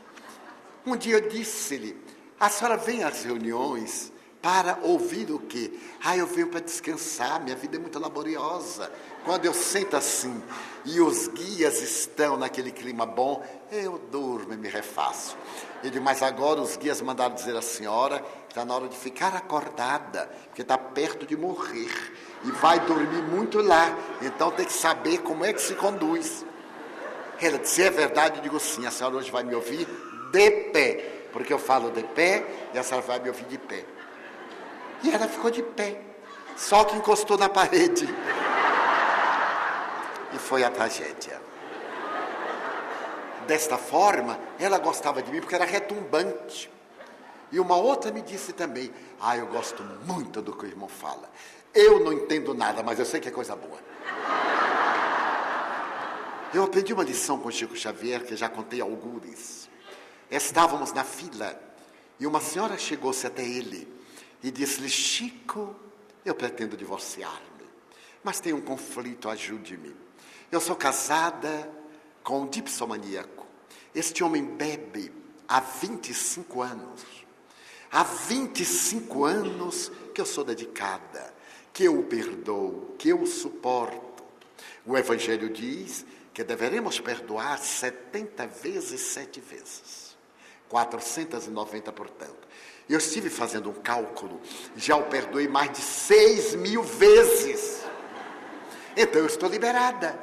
Um dia eu disse-lhe, a senhora vem às reuniões para ouvir o quê? Eu venho para descansar, minha vida é muito laboriosa. Quando eu sento assim e os guias estão naquele clima bom, eu durmo e me refaço. Ele disse, mas agora os guias mandaram dizer à senhora que está na hora de ficar acordada, porque está perto de morrer e vai dormir muito lá, então tem que saber como é que se conduz. Ela disse, é verdade? Eu digo, sim, a senhora hoje vai me ouvir de pé, porque eu falo de pé e a senhora vai me ouvir de pé. E ela ficou de pé, só que encostou na parede. E foi a tragédia. Desta forma, ela gostava de mim porque era retumbante. E uma outra me disse também, eu gosto muito do que o irmão fala. Eu não entendo nada, mas eu sei que é coisa boa. Eu aprendi uma lição com Chico Xavier, que já contei algures. Estávamos na fila e uma senhora chegou-se até ele e disse-lhe, Chico, eu pretendo divorciar-me, mas tenho um conflito, ajude-me. Eu sou casada com um dipsomaníaco. Este homem bebe há 25 anos. Há 25 anos que eu sou dedicada, que eu o perdoo, que eu o suporto. O Evangelho diz que deveremos perdoar 70 vezes 7 vezes. 490, portanto. Eu estive fazendo um cálculo, já o perdoei mais de 6.000 vezes. Então eu estou liberada.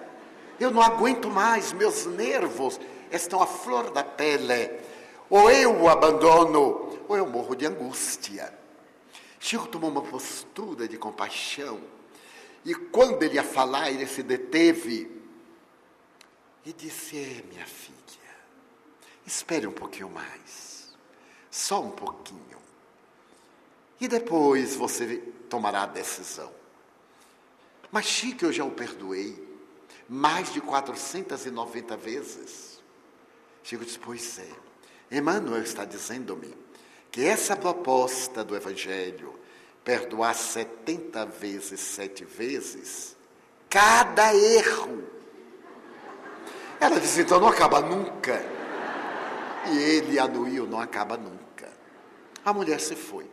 Eu não aguento mais, meus nervos estão à flor da pele. Ou eu o abandono, ou eu morro de angústia. Chico tomou uma postura de compaixão. E quando ele ia falar, ele se deteve e disse, minha filha, espere um pouquinho mais. Só um pouquinho. E depois você tomará a decisão. Mas Chico, eu já o perdoei mais de 490 vezes. Chico disse, pois é. Emmanuel está dizendo-me que essa proposta do Evangelho, perdoar 70 vezes, 7 vezes, cada erro. Ela disse, então não acaba nunca. E ele anuiu, não acaba nunca. A mulher se foi.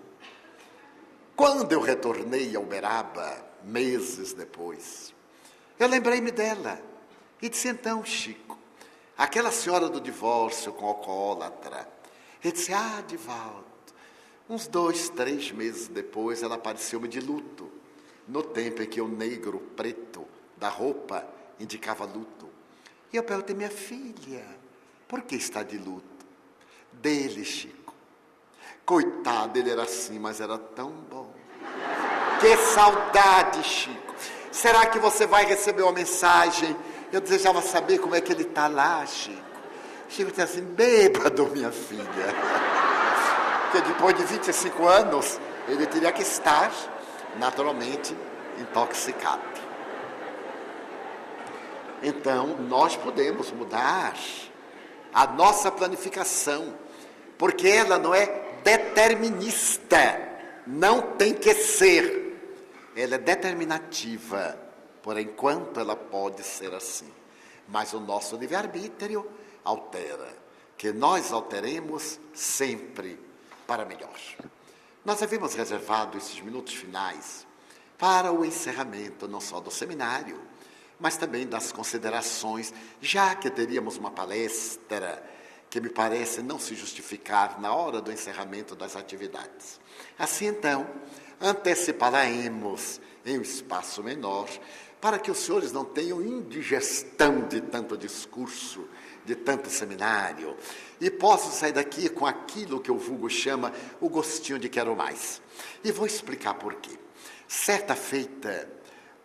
Quando eu retornei a Uberaba, meses depois, eu lembrei-me dela. E disse, então, Chico, aquela senhora do divórcio com alcoólatra. Ele disse, Divaldo, uns 2, 3 meses depois, ela apareceu-me de luto. No tempo em que o negro, preto, da roupa, indicava luto. E eu perguntei, minha filha, por que está de luto? Dele, Chico. Coitado, ele era assim, mas era tão bom. Que saudade, Chico. Será que você vai receber uma mensagem? Eu desejava saber como é que ele está lá, Chico. Chico disse assim, bêbado, minha filha. Porque depois de 25 anos, ele teria que estar, naturalmente, intoxicado. Então, nós podemos mudar a nossa planificação, porque ela não é determinista, não tem que ser. Ela é determinativa, por enquanto ela pode ser assim. Mas o nosso livre-arbítrio altera, que nós alteremos sempre para melhor. Nós havíamos reservado esses minutos finais para o encerramento não só do seminário, mas também das considerações, já que teríamos uma palestra que me parece não se justificar na hora do encerramento das atividades. Assim, então, anteciparemos em um espaço menor para que os senhores não tenham indigestão de tanto discurso, de tanto seminário, e possam sair daqui com aquilo que o vulgo chama o gostinho de quero mais. E vou explicar por quê. Certa feita,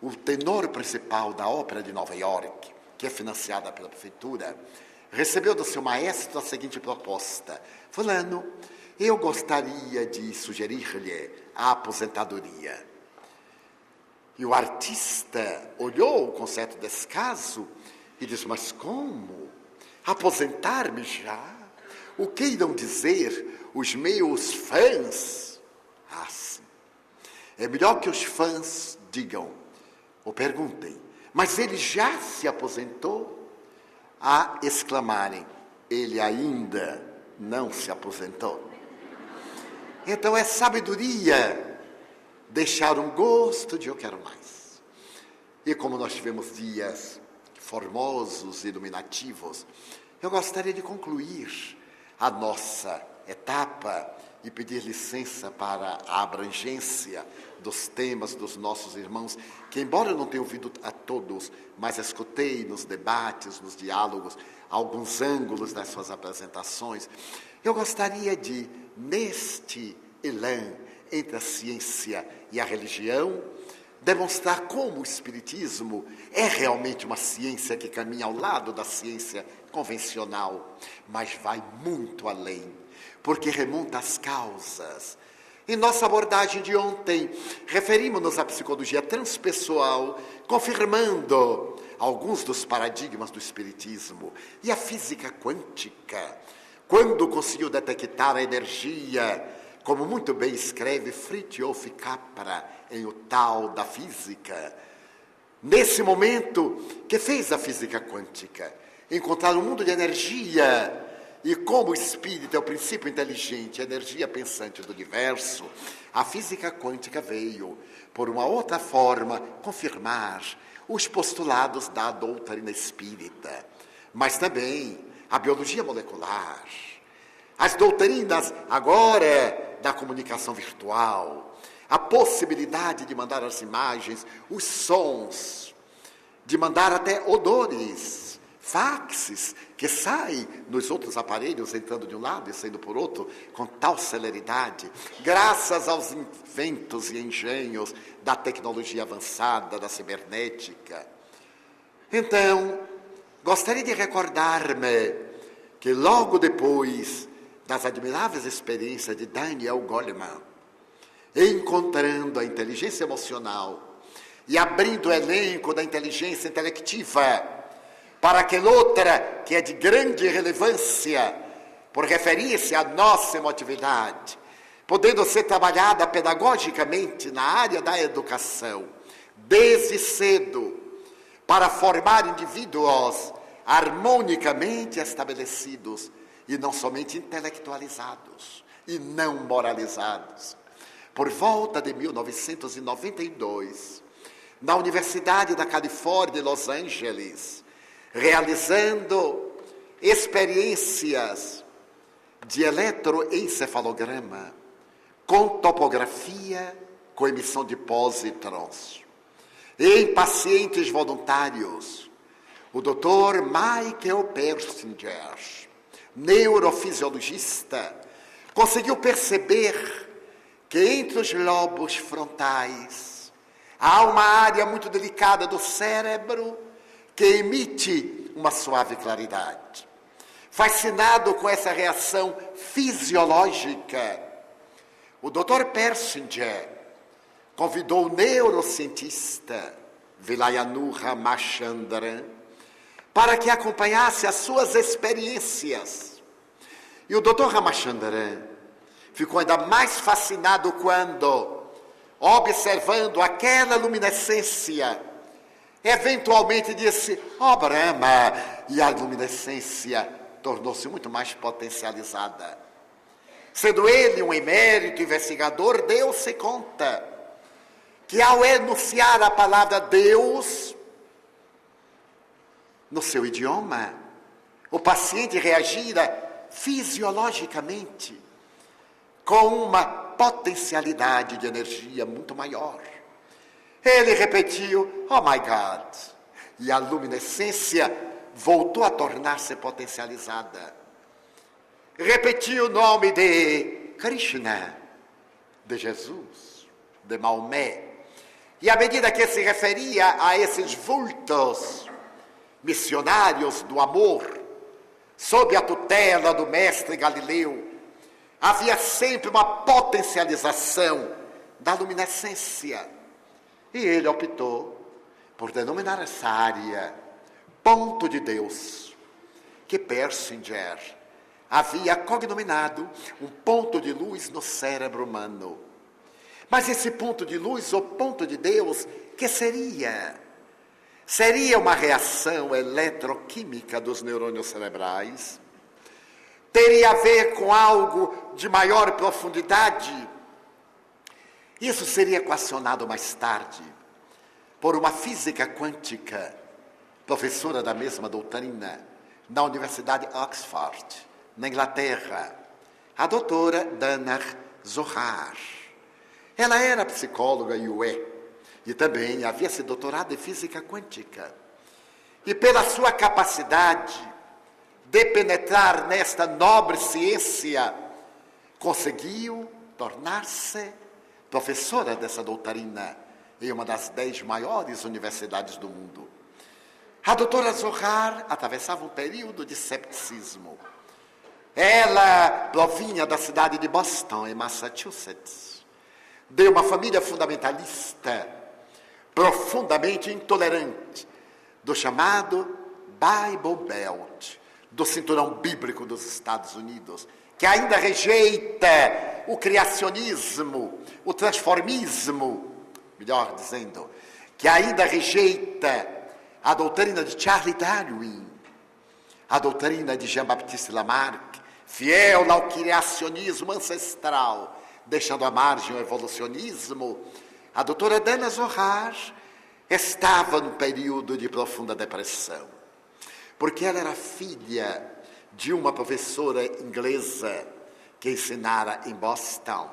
o tenor principal da Ópera de Nova York, que é financiada pela prefeitura, recebeu do seu maestro a seguinte proposta: fulano, eu gostaria de sugerir-lhe a aposentadoria. E o artista olhou com certo descaso e disse: mas como? Aposentar-me já? O que irão dizer os meus fãs? Ah, sim. É melhor que os fãs digam ou perguntem: mas ele já se aposentou? A exclamarem: ele ainda não se aposentou. Então é sabedoria deixar um gosto de eu quero mais. E como nós tivemos dias formosos e iluminativos, eu gostaria de concluir a nossa etapa e pedir licença para a abrangência dos temas dos nossos irmãos, que embora eu não tenha ouvido a todos, mas escutei nos debates, nos diálogos, alguns ângulos das suas apresentações, eu gostaria de, neste elan entre a ciência e a religião, demonstrar como o Espiritismo é realmente uma ciência que caminha ao lado da ciência convencional, mas vai muito além, porque remonta às causas. Em nossa abordagem de ontem, referimos-nos à psicologia transpessoal, confirmando alguns dos paradigmas do Espiritismo, e a física quântica, quando conseguiu detectar a energia, como muito bem escreve Fritjof Capra em O Tal da Física, nesse momento que fez a física quântica, encontrar um mundo de energia, e como o espírito é o princípio inteligente, a energia pensante do universo, a física quântica veio, por uma outra forma, confirmar os postulados da doutrina espírita, mas também a biologia molecular, as doutrinas agora da comunicação virtual, a possibilidade de mandar as imagens, os sons, de mandar até odores, faxes, que saem nos outros aparelhos, entrando de um lado e saindo por outro, com tal celeridade, graças aos inventos e engenhos da tecnologia avançada, da cibernética. Então, gostaria de recordar-me que logo depois das admiráveis experiências de Daniel Goleman, encontrando a inteligência emocional e abrindo o elenco da inteligência intelectiva para aquela outra que é de grande relevância, por referir-se à nossa emotividade, podendo ser trabalhada pedagogicamente na área da educação, desde cedo, para formar indivíduos harmonicamente estabelecidos, e não somente intelectualizados e não moralizados. Por volta de 1992, na Universidade da Califórnia, em Los Angeles, realizando experiências de eletroencefalograma com topografia, com emissão de pósitrons, em pacientes voluntários, o Dr. Michael Persinger, neurofisiologista, conseguiu perceber que entre os lobos frontais há uma área muito delicada do cérebro que emite uma suave claridade. Fascinado com essa reação fisiológica, o Dr. Persinger convidou o neurocientista Vilayanu Ramachandran para que acompanhasse as suas experiências. E o Dr. Ramachandran ficou ainda mais fascinado quando, observando aquela luminescência, eventualmente disse: "Oh, Brahma!" E a luminescência tornou-se muito mais potencializada. Sendo ele um emérito investigador, deu-se conta que ao enunciar a palavra Deus no seu idioma, o paciente reagira fisiologicamente com uma potencialidade de energia muito maior. Ele repetiu, oh my God. E a luminescência voltou a tornar-se potencializada. Repetiu o nome de Krishna, de Jesus, de Maomé. E à medida que se referia a esses vultos missionários do amor, sob a tutela do mestre Galileu, havia sempre uma potencialização da luminescência. E ele optou por denominar essa área ponto de Deus, que Persinger havia cognominado um ponto de luz no cérebro humano. Mas esse ponto de luz, ou ponto de Deus, que seria? Seria uma reação eletroquímica dos neurônios cerebrais? Teria a ver com algo de maior profundidade? Isso seria equacionado mais tarde por uma física quântica, professora da mesma doutrina, na Universidade de Oxford, na Inglaterra, a doutora Dana Zohar. Ela era psicóloga e também havia se doutorado em física quântica. E pela sua capacidade de penetrar nesta nobre ciência, conseguiu tornar-se professora dessa doutrina em uma das 10 maiores universidades do mundo. A doutora Zohar atravessava um período de cepticismo. Ela provinha da cidade de Boston, em Massachusetts, de uma família fundamentalista, profundamente intolerante, do chamado Bible Belt, do cinturão bíblico dos Estados Unidos, que ainda rejeita o criacionismo, o transformismo, melhor dizendo, que ainda rejeita a doutrina de Charles Darwin, a doutrina de Jean-Baptiste Lamarck, fiel ao criacionismo ancestral, deixando à margem o evolucionismo. A doutora Dana Zohar estava num período de profunda depressão, porque ela era filha de uma professora inglesa que ensinara em Boston,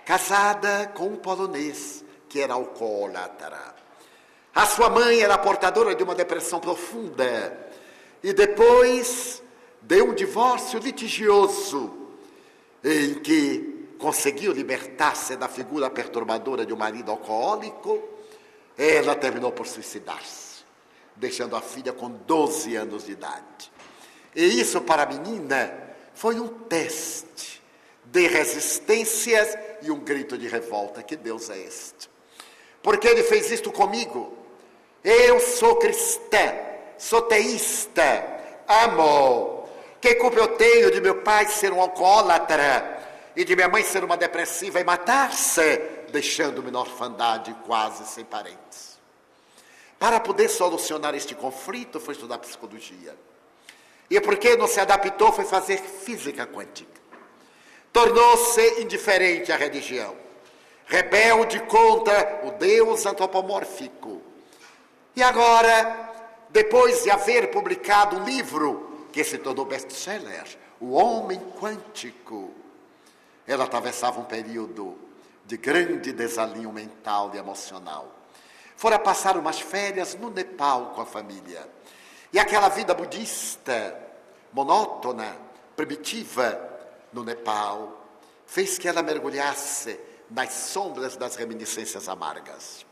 casada com um polonês que era alcoólatra. A sua mãe era portadora de uma depressão profunda e depois de um divórcio litigioso em que conseguiu libertar-se da figura perturbadora de um marido alcoólico, ela terminou por suicidar-se, deixando a filha com 12 anos de idade. E isso para a menina foi um teste de resistências e um grito de revolta. Que Deus é este? Porque ele fez isto comigo? Eu sou cristã, sou teísta, amo. Que culpa eu tenho de meu pai ser um alcoólatra e de minha mãe ser uma depressiva e matar-se, deixando-me na orfandade quase sem parentes? Para poder solucionar este conflito, foi estudar psicologia. E porque não se adaptou, foi fazer física quântica. Tornou-se indiferente à religião, rebelde contra o Deus antropomórfico. E agora, depois de haver publicado um livro que se tornou best-seller, O Homem Quântico, ela atravessava um período de grande desalinho mental e emocional. Fora passar umas férias no Nepal com a família. E aquela vida budista, monótona, primitiva, no Nepal, fez que ela mergulhasse nas sombras das reminiscências amargas.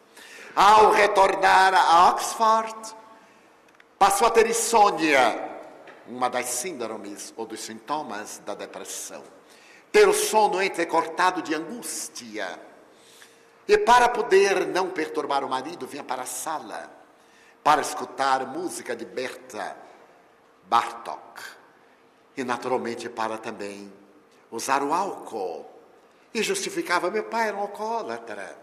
Ao retornar a Oxford, passou a ter insônia, uma das síndromes ou dos sintomas da depressão. Ter o sono entrecortado de angústia. E para poder não perturbar o marido, vinha para a sala para escutar música de Berta Bartók. E naturalmente para também usar o álcool. E justificava, meu pai era um alcoólatra,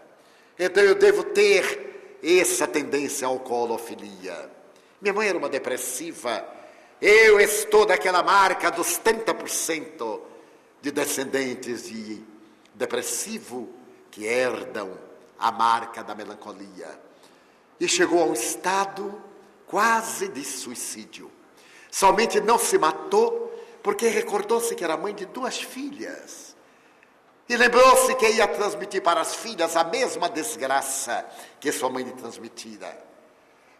então eu devo ter essa tendência à alcoolofilia. Minha mãe era uma depressiva, eu estou daquela marca dos 30% de descendentes de depressivo que herdam a marca da melancolia. E chegou a um estado quase de suicídio. Somente não se matou porque recordou-se que era mãe de 2 filhas. E lembrou-se que ia transmitir para as filhas a mesma desgraça que sua mãe lhe transmitira.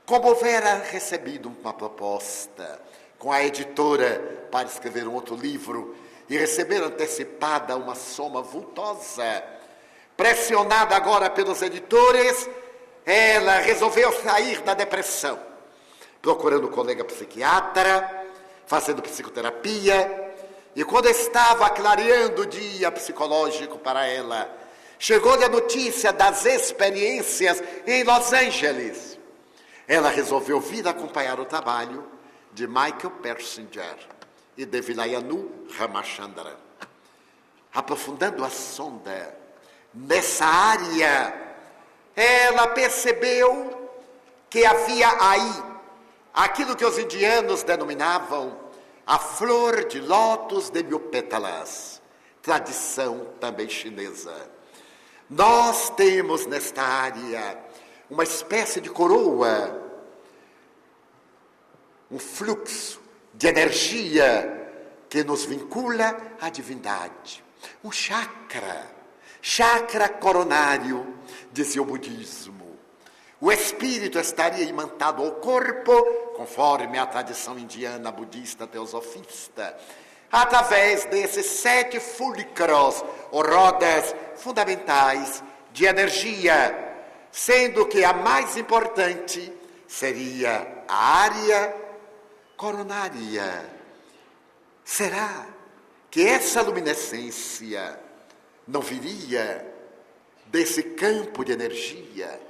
Como houvera recebido uma proposta com a editora para escrever um outro livro e receber antecipada uma soma vultosa, pressionada agora pelos editores, ela resolveu sair da depressão, procurando um colega psiquiatra, fazendo psicoterapia, e quando estava clareando o dia psicológico para ela, chegou-lhe a notícia das experiências em Los Angeles. Ela resolveu vir acompanhar o trabalho de Michael Persinger e de Vilayanu Ramachandra. Aprofundando a sonda nessa área, ela percebeu que havia aí aquilo que os indianos denominavam a flor de lótus de mil pétalas, tradição também chinesa. Nós temos nesta área uma espécie de coroa, um fluxo de energia que nos vincula à divindade. Um chakra coronário, dizia o budismo. O espírito estaria imantado ao corpo, conforme a tradição indiana, budista, teosofista, através desses 7 fulcros, ou rodas fundamentais de energia, sendo que a mais importante seria a área coronária. Será que essa luminescência não viria desse campo de energia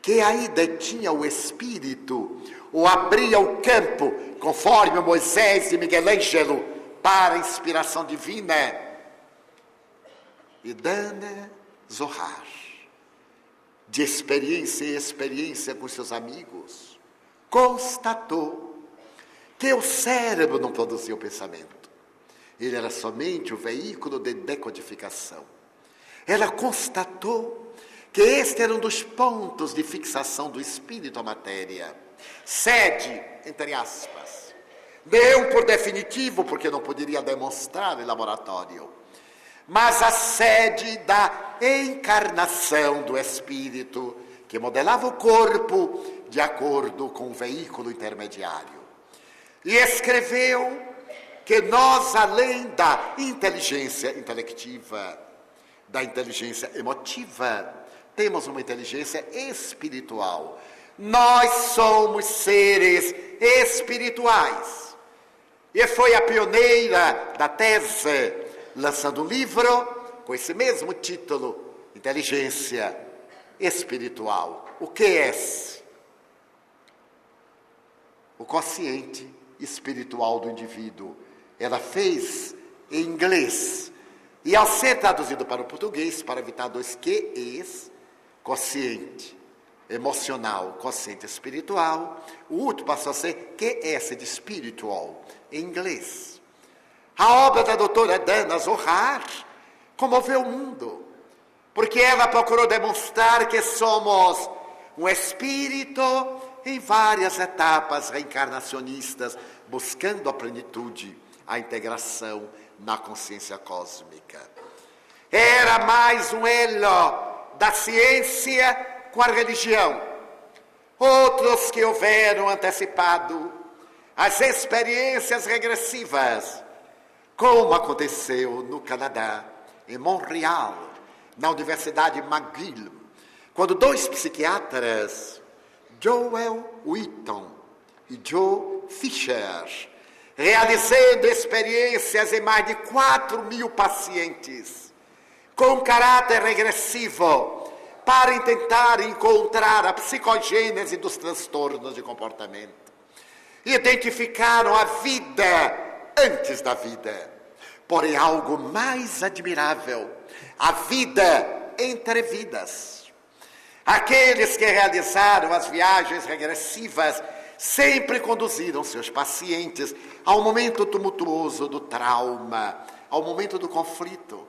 que aí detinha o espírito, ou abria o campo, conforme Moisés e Miguel Ângelo, para a inspiração divina? E Dana Zohar, de experiência em experiência com seus amigos, constatou que o cérebro não produzia o pensamento. Ele era somente o veículo de decodificação. Ela constatou que este era um dos pontos de fixação do espírito à matéria. Sede, entre aspas. Não por definitivo, porque não poderia demonstrar em laboratório, mas a sede da encarnação do espírito, que modelava o corpo de acordo com o veículo intermediário. E escreveu que nós, além da inteligência intelectiva, da inteligência emotiva, temos uma inteligência espiritual. Nós somos seres espirituais. E foi a pioneira da tese, lançando um livro com esse mesmo título, Inteligência Espiritual. O que é esse? O consciente espiritual do indivíduo. Ela fez em inglês. E ao ser traduzido para o português, para evitar dois QEs, consciente, emocional, consciente espiritual, o último passou a ser QS de spiritual, em inglês. A obra da doutora Dana Zohar comoveu o mundo, porque ela procurou demonstrar que somos um espírito em várias etapas reencarnacionistas, buscando a plenitude, a integração na consciência cósmica. Era mais um elo da ciência com a religião. Outros que houveram antecipado as experiências regressivas, como aconteceu no Canadá, em Montreal, na Universidade McGill, quando 2 psiquiatras, Joel Wheaton e Joe Fisher, realizando experiências em mais de 4.000 pacientes, com caráter regressivo, para tentar encontrar a psicogênese dos transtornos de comportamento. Identificaram a vida antes da vida. Porém, algo mais admirável, a vida entre vidas. Aqueles que realizaram as viagens regressivas sempre conduziram seus pacientes ao momento tumultuoso do trauma, ao momento do conflito.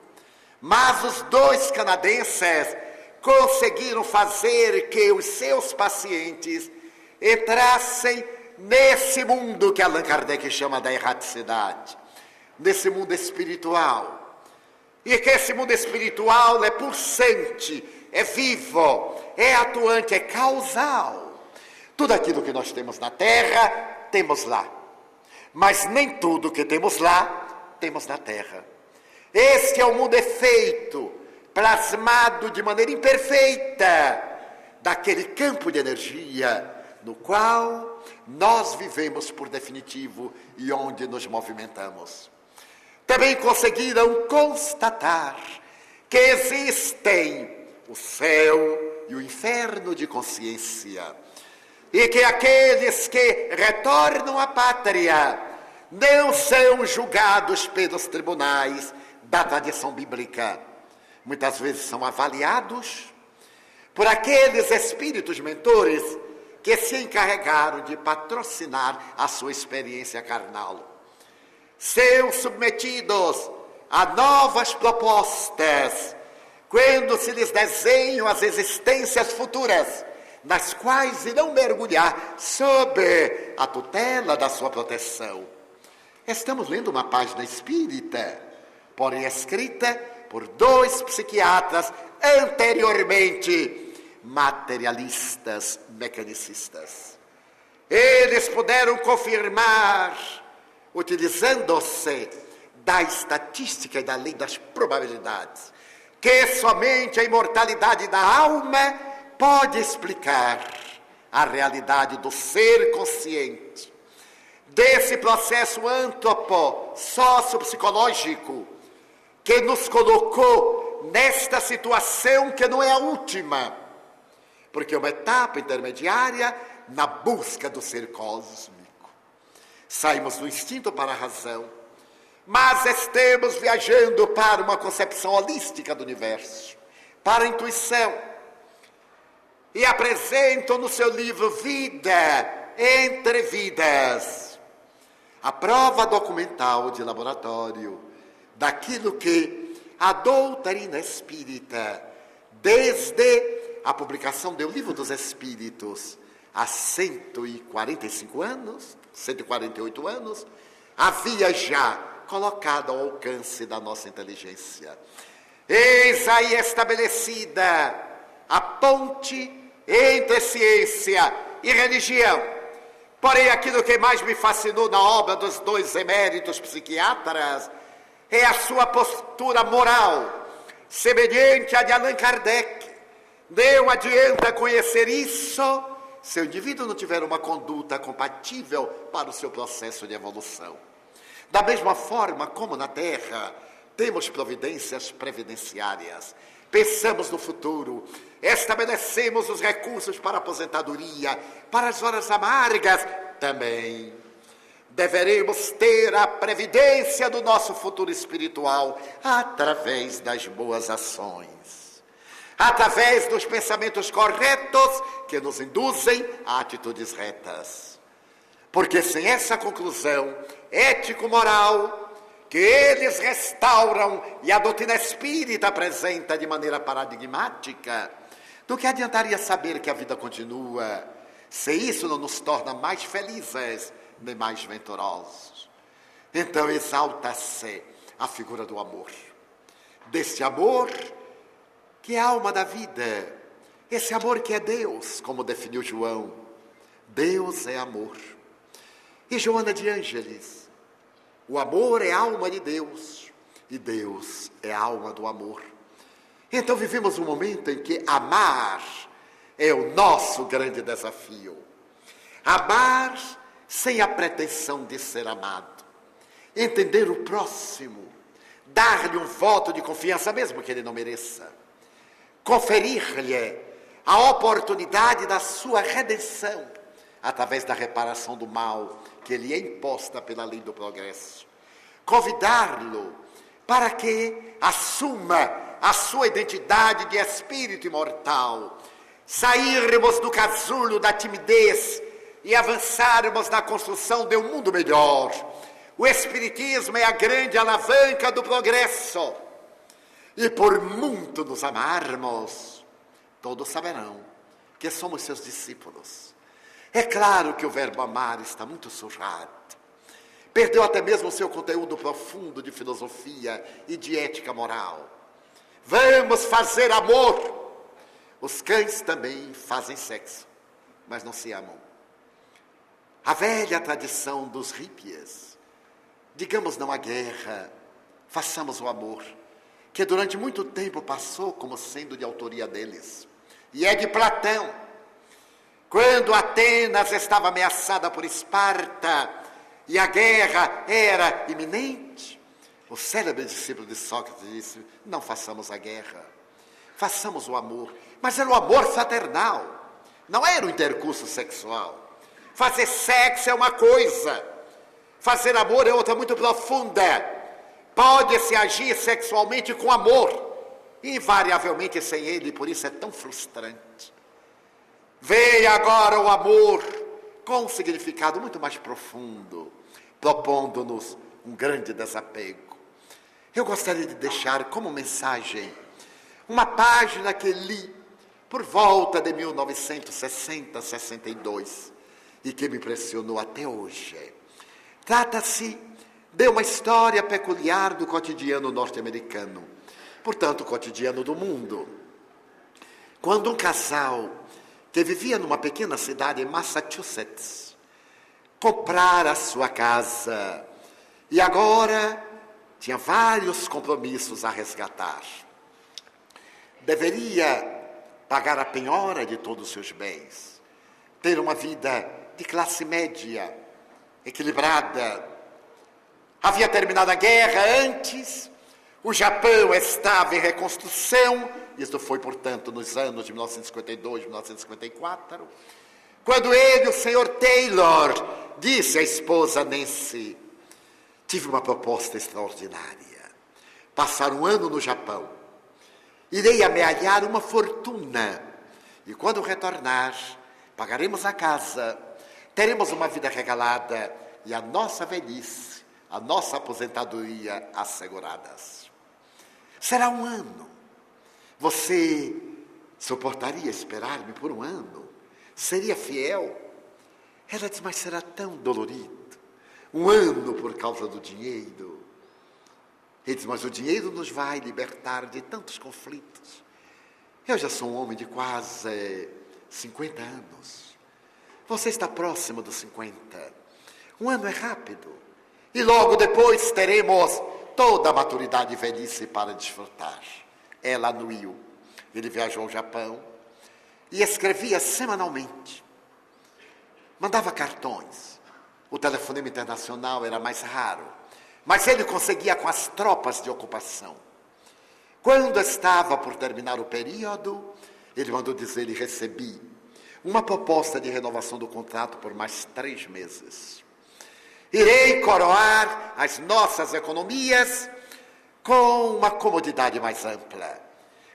Mas os 2 canadenses conseguiram fazer que os seus pacientes entrassem nesse mundo que Allan Kardec chama da erraticidade, nesse mundo espiritual. e que esse mundo espiritual é pulsante, é vivo, é atuante, é causal. Tudo aquilo que nós temos na Terra, temos lá. Mas nem tudo que temos lá, temos na Terra. Este é o mundo efeito, plasmado de maneira imperfeita, daquele campo de energia no qual nós vivemos por definitivo e onde nos movimentamos. Também conseguiram constatar que existem o céu e o inferno de consciência, e que aqueles que retornam à pátria não são julgados pelos tribunais da tradição bíblica. Muitas vezes são avaliados por aqueles espíritos mentores que se encarregaram de patrocinar a sua experiência carnal. São submetidos a novas propostas quando se lhes desenham as existências futuras, nas quais irão mergulhar sob a tutela da sua proteção. Estamos lendo uma página espírita, porém escrita por 2 psiquiatras anteriormente materialistas, mecanicistas. Eles puderam confirmar, utilizando-se da estatística e da lei das probabilidades, que somente a imortalidade da alma pode explicar a realidade do ser consciente, desse processo sociopsicológico que nos colocou nesta situação que não é a última, porque é uma etapa intermediária na busca do ser cósmico. Saímos do instinto para a razão, mas estamos viajando para uma concepção holística do universo, para a intuição. E apresentam no seu livro Vida entre Vidas a prova documental de laboratório daquilo que a doutrina espírita, desde a publicação do Livro dos Espíritos, há 148 anos, havia já colocado ao alcance da nossa inteligência. Eis aí estabelecida a ponte entre ciência e religião. Porém, aquilo que mais me fascinou na obra dos 2 eméritos psiquiatras é a sua postura moral, semelhante à de Allan Kardec. Não adianta conhecer isso se o indivíduo não tiver uma conduta compatível para o seu processo de evolução. Da mesma forma como na Terra temos providências previdenciárias, pensamos no futuro, estabelecemos os recursos para a aposentadoria, para as horas amargas, também deveremos ter a previdência do nosso futuro espiritual através das boas ações, através dos pensamentos corretos que nos induzem a atitudes retas. Porque sem essa conclusão ético-moral que eles restauram e a doutrina espírita apresenta de maneira paradigmática, do que adiantaria saber que a vida continua, se isso não nos torna mais felizes nem mais venturosos? Então exalta-se a figura do amor, desse amor que é a alma da vida, esse amor que é Deus, como definiu João. Deus é amor. E Joana de Ângeles, o amor é a alma de Deus, e Deus é a alma do amor. Então vivemos um momento em que amar é o nosso grande desafio. Amar sem a pretensão de ser amado. Entender o próximo, dar-lhe um voto de confiança, mesmo que ele não mereça. Conferir-lhe a oportunidade da sua redenção, através da reparação do mal que lhe é imposta pela lei do progresso. Convidá-lo para que assuma a sua identidade de espírito imortal, sairmos do casulo da timidez e avançarmos na construção de um mundo melhor. O Espiritismo é a grande alavanca do progresso. E por muito nos amarmos, todos saberão que somos seus discípulos. É claro que o verbo amar está muito surrado, Perdeu até mesmo o seu conteúdo profundo de filosofia e de ética moral. Vamos fazer amor. Os cães também fazem sexo, mas não se amam. A velha tradição dos hippies. Digamos não à guerra, façamos o amor, que durante muito tempo passou como sendo de autoria deles. E é de Platão. Quando Atenas estava ameaçada por Esparta e a guerra era iminente, o célebre discípulo de Sócrates disse: não façamos a guerra, façamos o amor. Mas era o amor fraternal, não era o intercurso sexual. Fazer sexo é uma coisa, fazer amor é outra muito profunda. Pode-se agir sexualmente com amor, invariavelmente sem ele, por isso é tão frustrante. Veio agora o amor com um significado muito mais profundo, propondo-nos um grande desapego. Eu gostaria de deixar como mensagem uma página que li por volta de 1960, 62, e que me impressionou até hoje. Trata-se de uma história peculiar do cotidiano norte-americano, portanto, o cotidiano do mundo. Quando um casal que vivia numa pequena cidade em Massachusetts comprara a sua casa e agora tinha vários compromissos a resgatar. Deveria pagar a penhora de todos os seus bens, ter uma vida de classe média, equilibrada. Havia terminado a guerra antes, o Japão estava em reconstrução, isso foi, portanto, nos anos de 1952, 1954, quando ele, o senhor Taylor, disse à esposa Nancy: tive uma proposta extraordinária, passar um ano no Japão, irei amealhar uma fortuna, e quando retornar, pagaremos a casa, teremos uma vida regalada e a nossa velhice, a nossa aposentadoria asseguradas. Será um ano. Você suportaria esperar-me por um ano? Seria fiel? Ela diz: mas será tão dolorido. Um ano por causa do dinheiro. Ele diz: mas o dinheiro nos vai libertar de tantos conflitos. Eu já sou um homem de quase 50 anos. Você está próximo dos 50. Um ano é rápido. E logo depois teremos toda a maturidade e velhice para desfrutar. Ela anuiu. Ele viajou ao Japão e escrevia semanalmente. Mandava cartões. O telefonema internacional era mais raro, mas ele conseguia com as tropas de ocupação. Quando estava por terminar o período, ele mandou dizer: e recebi uma proposta de renovação do contrato por mais 3 meses. Irei coroar as nossas economias com uma comodidade mais ampla.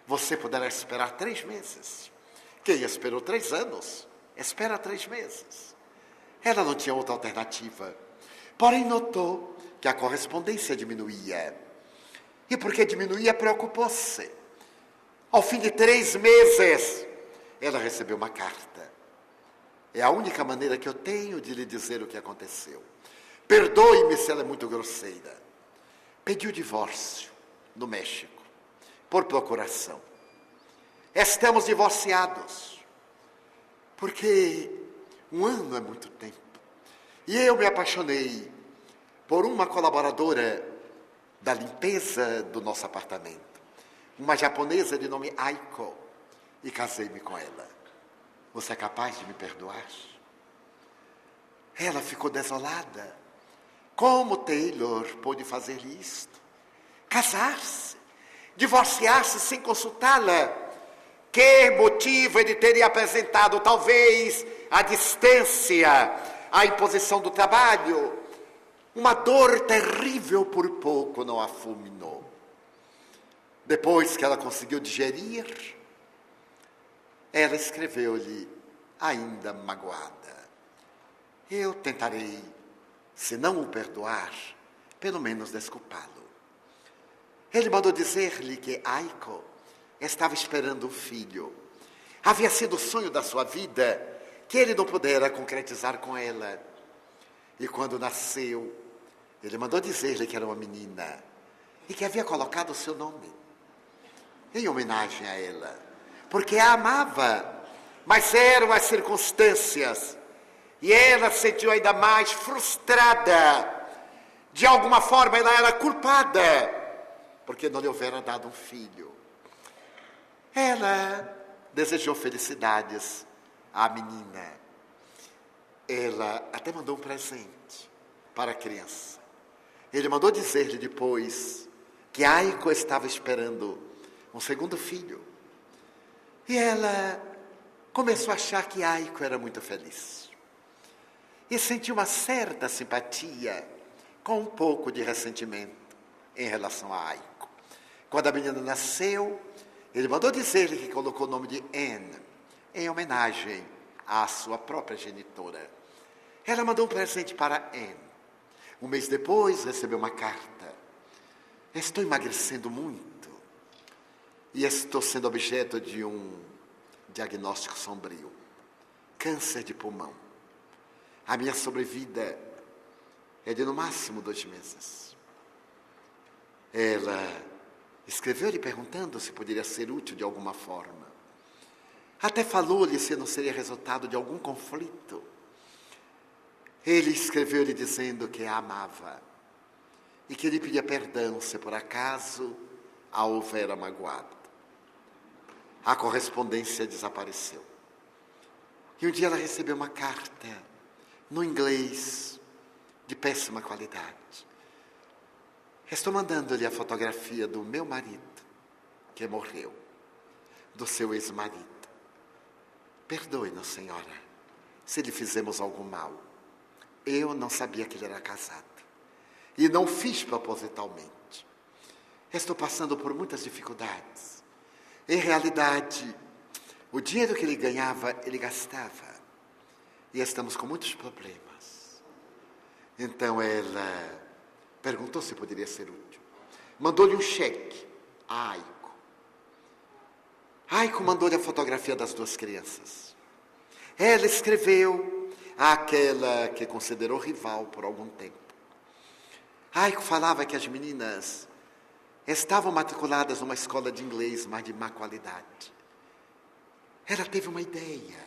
Você poderá esperar 3 meses. Quem esperou 3 anos, espera 3 meses. Ela não tinha outra alternativa. Porém, notou que a correspondência diminuía. E porque diminuía, preocupou-se. Ao fim de 3 meses, ela recebeu uma carta. É a única maneira que eu tenho de lhe dizer o que aconteceu. Perdoe-me se ela é muito grosseira. Pediu divórcio no México, por procuração. Estamos divorciados, porque um ano é muito tempo. E eu me apaixonei por uma colaboradora da limpeza do nosso apartamento, uma japonesa de nome Aiko, e casei-me com ela. Você é capaz de me perdoar? Ela ficou desolada. Como Taylor pôde fazer isto? Casar-se, divorciar-se sem consultá-la. Que motivo ele teria apresentado? Talvez a distância, a imposição do trabalho. Uma dor terrível por pouco não a fulminou. Depois que ela conseguiu digerir, ela escreveu-lhe, ainda magoada: eu tentarei, se não o perdoar, pelo menos desculpá-lo. Ele mandou dizer-lhe que Aiko estava esperando um filho. Havia sido o sonho da sua vida, que ele não pudera concretizar com ela. E quando nasceu, Ele mandou dizer-lhe que era uma menina e que havia colocado o seu nome em homenagem a ela, porque a amava, mas eram as circunstâncias e ela se sentiu ainda mais frustrada. De alguma forma ela era culpada porque não lhe houvera dado um filho. Ela desejou felicidades à menina. Ela até mandou um presente para a criança. Ele mandou dizer-lhe depois que Aiko estava esperando um segundo filho. E ela começou a achar que Aiko era muito feliz. E sentiu uma certa simpatia com um pouco de ressentimento em relação a Aiko. Quando a menina nasceu, ele mandou dizer-lhe que colocou o nome de Anne em homenagem à sua própria genitora. Ela mandou um presente para Anne. Um mês depois, recebeu uma carta. Estou emagrecendo muito e estou sendo objeto de um diagnóstico sombrio. Câncer de pulmão. A minha sobrevida é de no máximo 2 meses. Ela escreveu-lhe perguntando se poderia ser útil de alguma forma. Até falou-lhe se não seria resultado de algum conflito. Ele escreveu-lhe dizendo que a amava e que lhe pedia perdão se por acaso a houvera magoado. A correspondência desapareceu. E um dia ela recebeu uma carta no inglês de péssima qualidade. Estou mandando-lhe a fotografia do meu marido, que morreu, do seu ex-marido. Perdoe-nos, senhora, se lhe fizemos algum mal. Eu não sabia que ele era casado. E não fiz propositalmente. Estou passando por muitas dificuldades. Em realidade, o dinheiro que ele ganhava, ele gastava. E estamos com muitos problemas. Então ela perguntou se poderia ser útil. Mandou-lhe um cheque a Aiko. Aiko mandou-lhe a fotografia das 2 crianças. Ela escreveu àquela que considerou rival por algum tempo. Aiko falava que as meninas estavam matriculadas numa escola de inglês, mas de má qualidade. Ela teve uma ideia: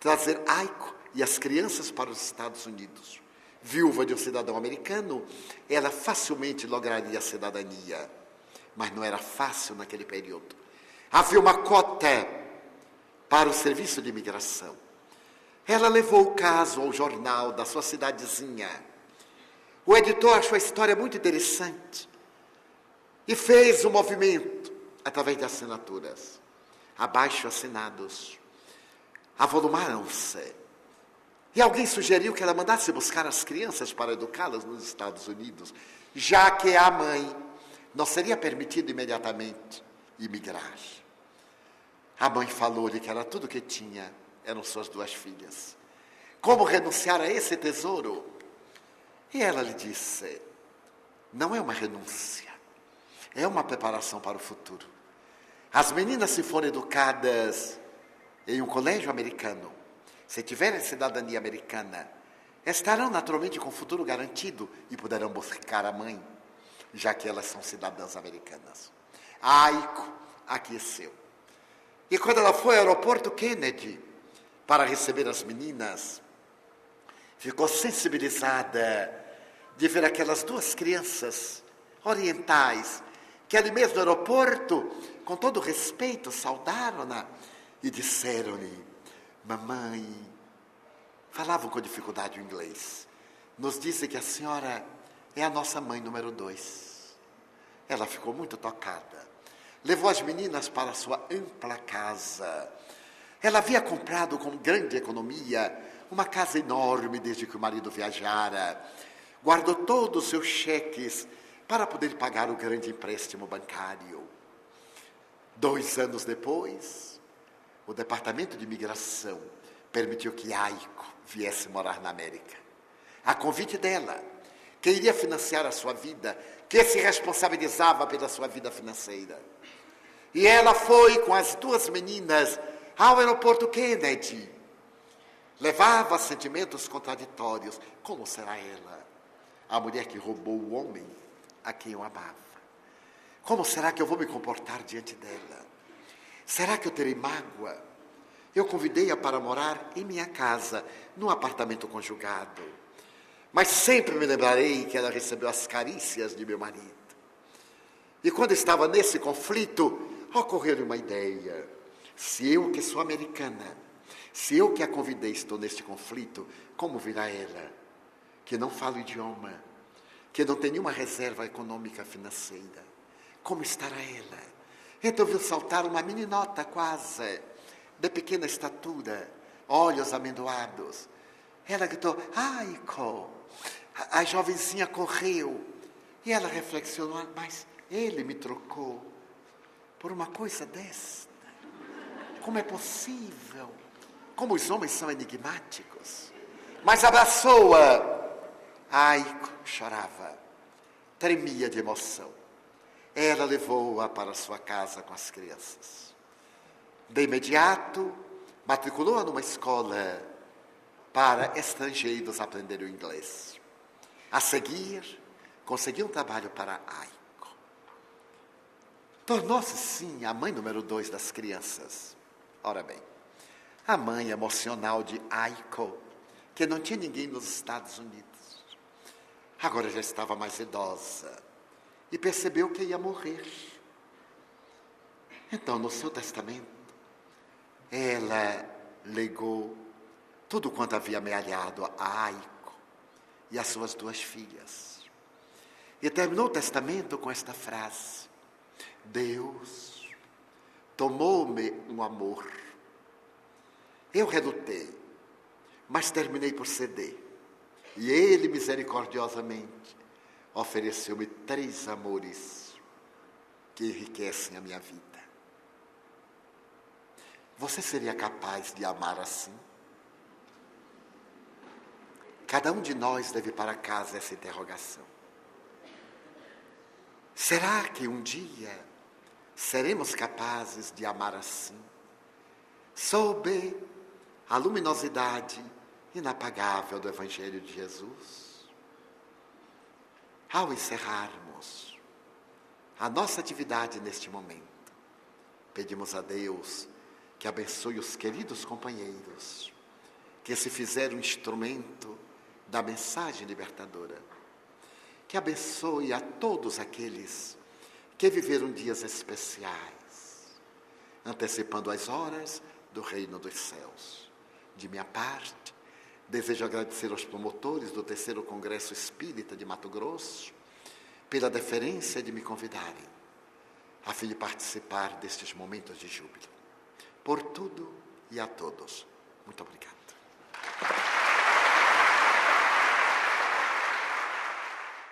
trazer Aiko e as crianças para os Estados Unidos. Viúva de um cidadão americano, ela facilmente lograria a cidadania. Mas não era fácil naquele período. Havia uma cota para o serviço de imigração. Ela levou o caso ao jornal da sua cidadezinha. O editor achou a história muito interessante e fez um movimento através de assinaturas. Abaixo assinados avolumaram-se. E alguém sugeriu que ela mandasse buscar as crianças para educá-las nos Estados Unidos, já que a mãe não seria permitido imediatamente imigrar. A mãe falou-lhe que era tudo o que tinha, eram suas 2 filhas. Como renunciar a esse tesouro? E ela lhe disse: não é uma renúncia, é uma preparação para o futuro. As meninas, se forem educadas em um colégio americano, se tiverem cidadania americana, estarão naturalmente com o futuro garantido e poderão buscar a mãe, já que elas são cidadãs americanas. A Aiko aqueceu. E quando ela foi ao aeroporto Kennedy para receber as meninas, ficou sensibilizada de ver aquelas 2 crianças orientais que ali mesmo no aeroporto, com todo respeito, saudaram-na e disseram-lhe: mamãe, falavam com dificuldade o inglês, nos dizem que a senhora é a nossa mãe número 2. Ela ficou muito tocada. Levou as meninas para a sua ampla casa. Ela havia comprado com grande economia uma casa enorme desde que o marido viajara. Guardou todos os seus cheques para poder pagar o grande empréstimo bancário. 2 anos depois, o Departamento de Imigração permitiu que Aiko viesse morar na América. A convite dela, que iria financiar a sua vida, que se responsabilizava pela sua vida financeira. E ela foi com as 2 meninas ao aeroporto Kennedy. Levava sentimentos contraditórios. Como será ela? a mulher que roubou o homem a quem eu amava. Como será que eu vou me comportar diante dela? Será que eu terei mágoa? Eu convidei-a para morar em minha casa, num apartamento conjugado. Mas sempre me lembrarei que ela recebeu as carícias de meu marido. E quando estava nesse conflito, ocorreu-lhe uma ideia. Se eu, que sou americana, se eu que a convidei estou neste conflito, como virá ela? Que não fala o idioma, que não tem nenhuma reserva econômica financeira. Como estará ela? Então viu saltar uma meninota quase, de pequena estatura, olhos amendoados. Ela gritou, Aiko! A jovenzinha correu. E ela reflexionou, mas ele me trocou por uma coisa desta. Como é possível? Como os homens são enigmáticos. Mas abraçou-a. Aiko chorava, tremia de emoção. Ela levou-a para sua casa com as crianças. De imediato, matriculou-a numa escola para estrangeiros aprender o inglês. A seguir, conseguiu um trabalho para Aiko. Tornou-se, sim, a mãe número 2 das crianças. Ora bem, a mãe emocional de Aiko, que não tinha ninguém nos Estados Unidos. Agora já estava mais idosa e percebeu que ia morrer. Então, no seu testamento, ela legou tudo quanto havia amealhado a Aiko e as suas 2 filhas. E terminou o testamento com esta frase: Deus tomou-me um amor. Eu relutei, mas terminei por ceder. E Ele, misericordiosamente, ofereceu-me 3 amores que enriquecem a minha vida. Você seria capaz de amar assim? Cada um de nós deve ir para casa essa interrogação. Será que um dia seremos capazes de amar assim? Sob a luminosidade inapagável do Evangelho de Jesus? Ao encerrarmos a nossa atividade neste momento, pedimos a Deus que abençoe os queridos companheiros que se fizeram instrumento da mensagem libertadora. Que abençoe a todos aqueles que viveram dias especiais, antecipando as horas do reino dos céus. De minha parte, desejo agradecer aos promotores do 3º Congresso Espírita de Mato Grosso pela deferência de me convidarem a fim de participar destes momentos de júbilo. Por tudo e a todos, muito obrigado.